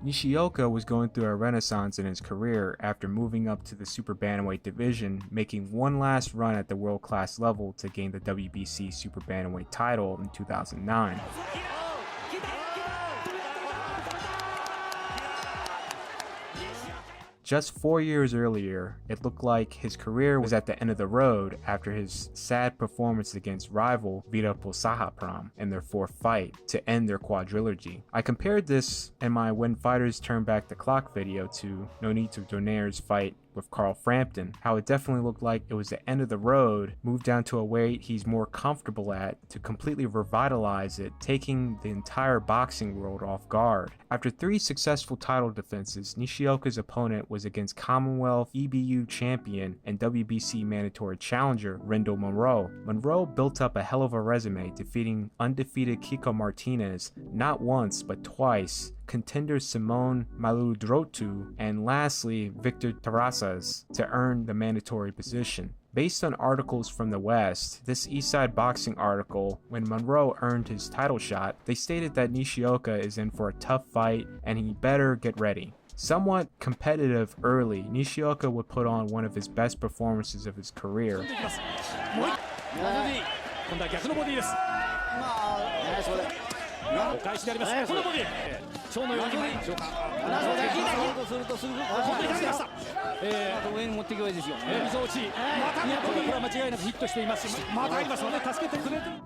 Nishioka was going through a renaissance in his career after moving up to the super bantamweight division, making one last run at the world-class level to gain the WBC super bantamweight title in 2009. Just 4 years earlier, it looked like his career was at the end of the road after his sad performance against rival Viral Sahapram in their 4th fight to end their quadrilogy. I compared this in my When Fighters Turn Back the Clock video to Nonito Donaire's fight with Carl Frampton, how it definitely looked like it was the end of the road, moved down to a weight he's more comfortable at to completely revitalize it, taking the entire boxing world off guard. After 3 successful title defenses, Nishioka's opponent was against Commonwealth EBU champion and WBC mandatory challenger Rindle Monroe. Monroe built up a hell of a resume, defeating undefeated Kiko Martinez not once but twice, contender Simone Maludrotu, and lastly Victor Terrazas to earn the mandatory position. Based on articles from the West, this Eastside Boxing article, when Monroe earned his title shot, they stated that Nishioka is in for a tough fight and he better get ready. Somewhat competitive early, Nishioka would put on one of his best performances of his career.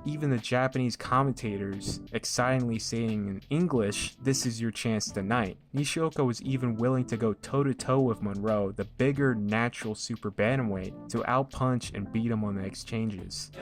Even the Japanese commentators excitingly saying in English, "This is your chance tonight." Nishioka was even willing to go toe-to-toe with Monroe, the bigger natural super bantamweight, to outpunch and beat him on the exchanges.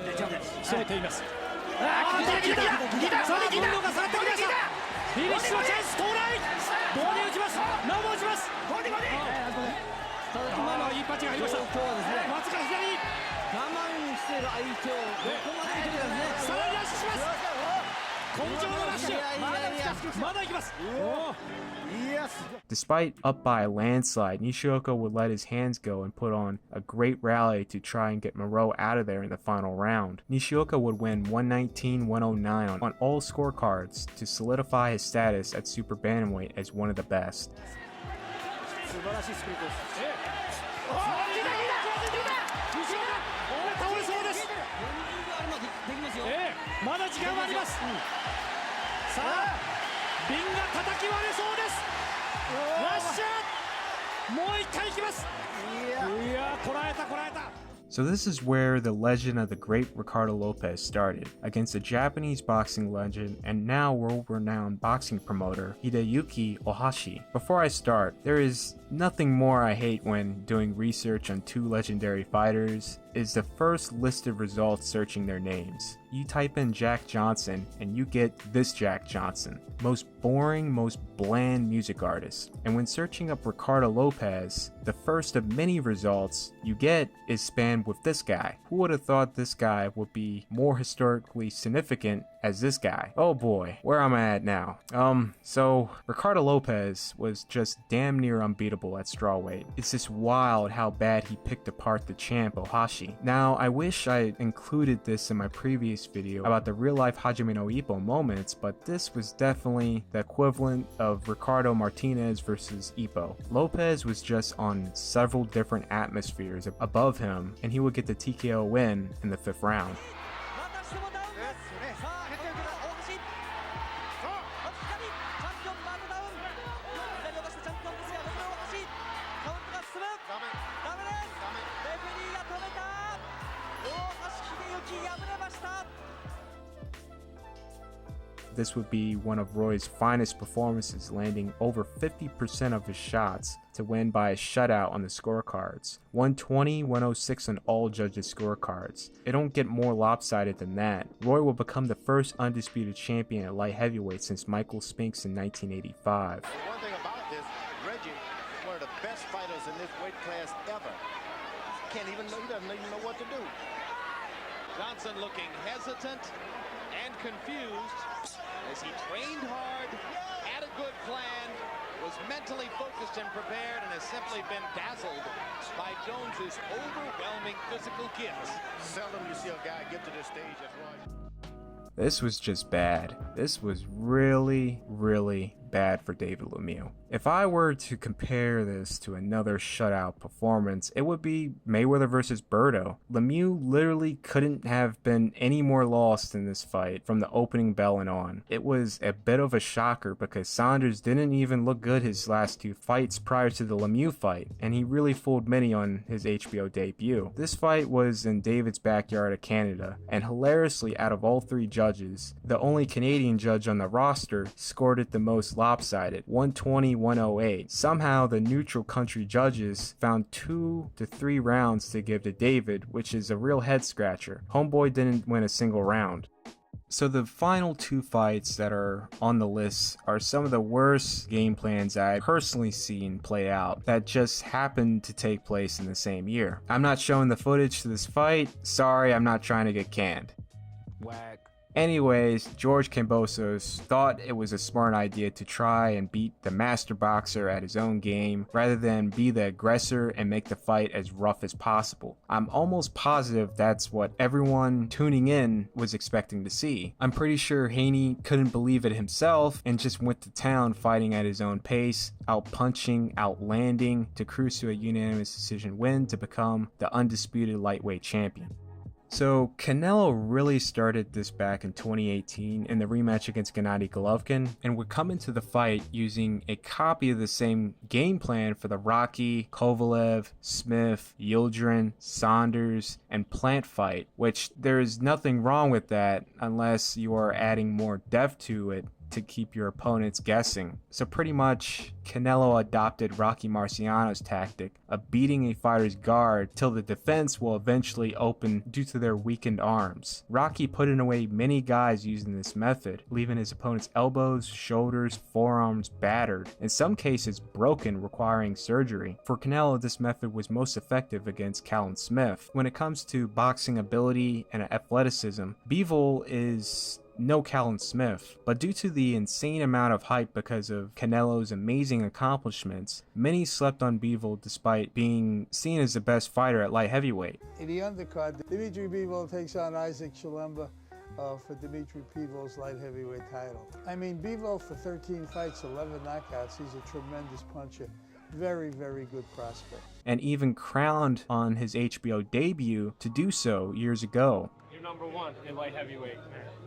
Despite up by a landslide, Nishioka would let his hands go and put on a great rally to try and get Monroe out of there in the final round. Nishioka would win 119-109 on all scorecards to solidify his status at super bantamweight as one of the best. リンが叩き割れそうです。ラッシャー、もう一回いきます。いや、こらえたこらえた。 So this is where the legend of the great Ricardo Lopez started, against a Japanese boxing legend and now world-renowned boxing promoter Hideyuki Ohashi. Before I start, there is nothing more I hate when doing research on two legendary fighters is the first listed results searching their names. You type in Jack Johnson and you get this Jack Johnson, most boring, most bland music artist. And when searching up Ricardo Lopez, the first of many results you get is spammed with this guy. Who would have thought this guy would be more historically significant as this guy? Oh boy, where am I at now? So Ricardo Lopez was just damn near unbeatable at strawweight. It's just wild how bad he picked apart the champ Ohashi. Now, I wish I included this in my previous video about the real-life Hajime no Ippo moments, but this was definitely the equivalent of Ricardo Martinez versus Ippo. Lopez was just on several different atmospheres above him, and he would get the TKO win in the 5th round. This would be one of Roy's finest performances, landing over 50% of his shots to win by a shutout on the scorecards. 120, 106 on all judges' scorecards. It don't get more lopsided than that. Roy will become the first undisputed champion at light heavyweight since Michael Spinks in 1985. One thing about this, Reggie is one of the best fighters in this weight class ever. He doesn't even know what to do. Johnson looking hesitant and confused as he trained hard, had a good plan, was mentally focused and prepared, and has simply been dazzled by Jones's overwhelming physical gifts. Seldom you see a guy get to this stage as Roy. This was just bad. This was really, really bad for David Lemieux. If I were to compare this to another shutout performance, it would be Mayweather versus Berto. Lemieux literally couldn't have been any more lost in this fight from the opening bell and on. It was a bit of a shocker because Saunders didn't even look good his last two fights prior to the Lemieux fight, and he really fooled many on his HBO debut. This fight was in David's backyard of Canada, and hilariously, out of all three judges, the only Canadian judge on the roster scored it the most lopsided, 120-108. Somehow the neutral country judges found 2 to 3 rounds to give to David, which is a real head scratcher. Homeboy didn't win a single round. So the final two fights that are on the list are some of the worst game plans I've personally seen play out that just happened to take place in the same year. I'm not showing the footage to this fight. Sorry, I'm not trying to get canned. Whack. Anyways, George Kambosos thought it was a smart idea to try and beat the master boxer at his own game rather than be the aggressor and make the fight as rough as possible. I'm almost positive that's what everyone tuning in was expecting to see. I'm pretty sure Haney couldn't believe it himself and just went to town fighting at his own pace, out-punching, out-landing to cruise to a unanimous decision win to become the undisputed lightweight champion. So Canelo really started this back in 2018 in the rematch against Gennady Golovkin, and would come into the fight using a copy of the same game plan for the Rocky, Kovalev, Smith, Yildirim, Saunders, and Plant fight, which there is nothing wrong with that unless you are adding more depth to it to keep your opponents guessing. So pretty much Canelo adopted Rocky Marciano's tactic of beating a fighter's guard till the defense will eventually open due to their weakened arms. Rocky put in away many guys using this method, leaving his opponent's elbows, shoulders, forearms battered, in some cases broken, requiring surgery. For Canelo, this method was most effective against Callum Smith. When it comes to boxing ability and athleticism, Bivol is no Callum Smith, but due to the insane amount of hype because of Canelo's amazing accomplishments, many slept on Bivol despite being seen as the best fighter at light heavyweight. In the undercard, Dimitri Bivol takes on Isaac Chilemba for Dimitri Bivol's light heavyweight title. I mean, Bivol for 13 fights, 11 knockouts, he's a tremendous puncher. Very, very good prospect. And even crowned on his HBO debut to do so years ago. Here number one in light heavyweight.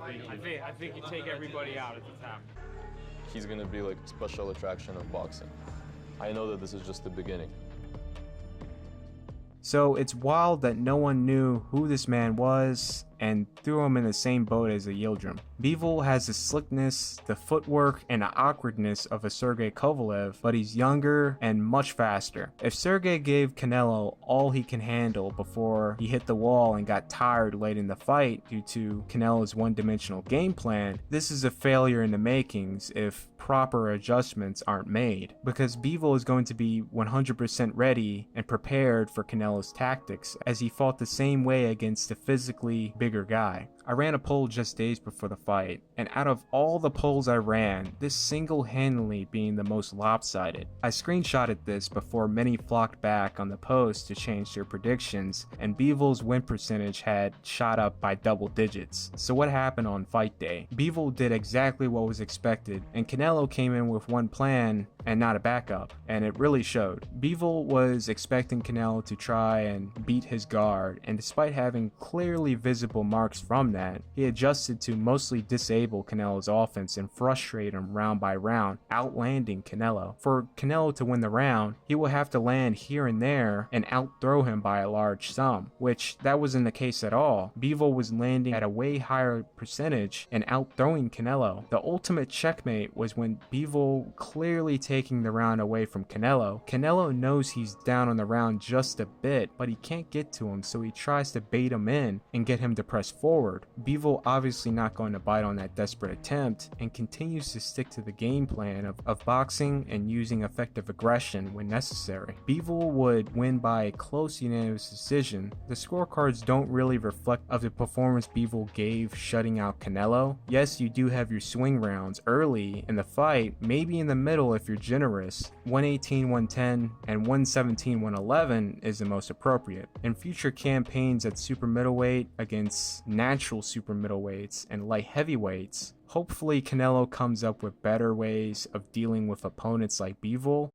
I think you take everybody out at the top. He's gonna be like a special attraction of boxing. I know that this is just the beginning. So it's wild that no one knew who this man was and threw him in the same boat as a Yildirim. Bivol has the slickness, the footwork, and the awkwardness of a Sergey Kovalev, but he's younger and much faster. If Sergey gave Canelo all he can handle before he hit the wall and got tired late in the fight due to Canelo's one-dimensional game plan, this is a failure in the makings if proper adjustments aren't made, because Bivol is going to be 100% ready and prepared for Canelo's tactics, as he fought the same way against the physically bigger guy. I ran a poll just days before the fight, and out of all the polls I ran, this single-handedly being the most lopsided. I screenshotted this before many flocked back on the post to change their predictions, and Bivol's win percentage had shot up by double digits. So what happened on fight day? Bivol did exactly what was expected, and Canelo came in with one plan and not a backup, and it really showed. Bivol was expecting Canelo to try and beat his guard, and despite having clearly visible marks from that, he adjusted to mostly disable Canelo's offense and frustrate him round by round, outlanding Canelo. For Canelo to win the round, he will have to land here and there and outthrow him by a large sum, which that wasn't the case at all. Bivol was landing at a way higher percentage and outthrowing Canelo. The ultimate checkmate was when Bivol clearly taking the round away from Canelo. Canelo knows he's down on the round just a bit, but he can't get to him, so he tries to bait him in and get him to press forward. Bivol obviously not going to bite on that desperate attempt and continues to stick to the game plan of boxing and using effective aggression when necessary. Bivol would win by a close unanimous decision. The scorecards don't really reflect of the performance Bivol gave shutting out Canelo. Yes, you do have your swing rounds early in the fight, maybe in the middle if you're generous. 118, 110, and 117, 111 is the most appropriate. In future campaigns at super middleweight against natural super middleweights and light heavyweights, hopefully Canelo comes up with better ways of dealing with opponents like Bivol.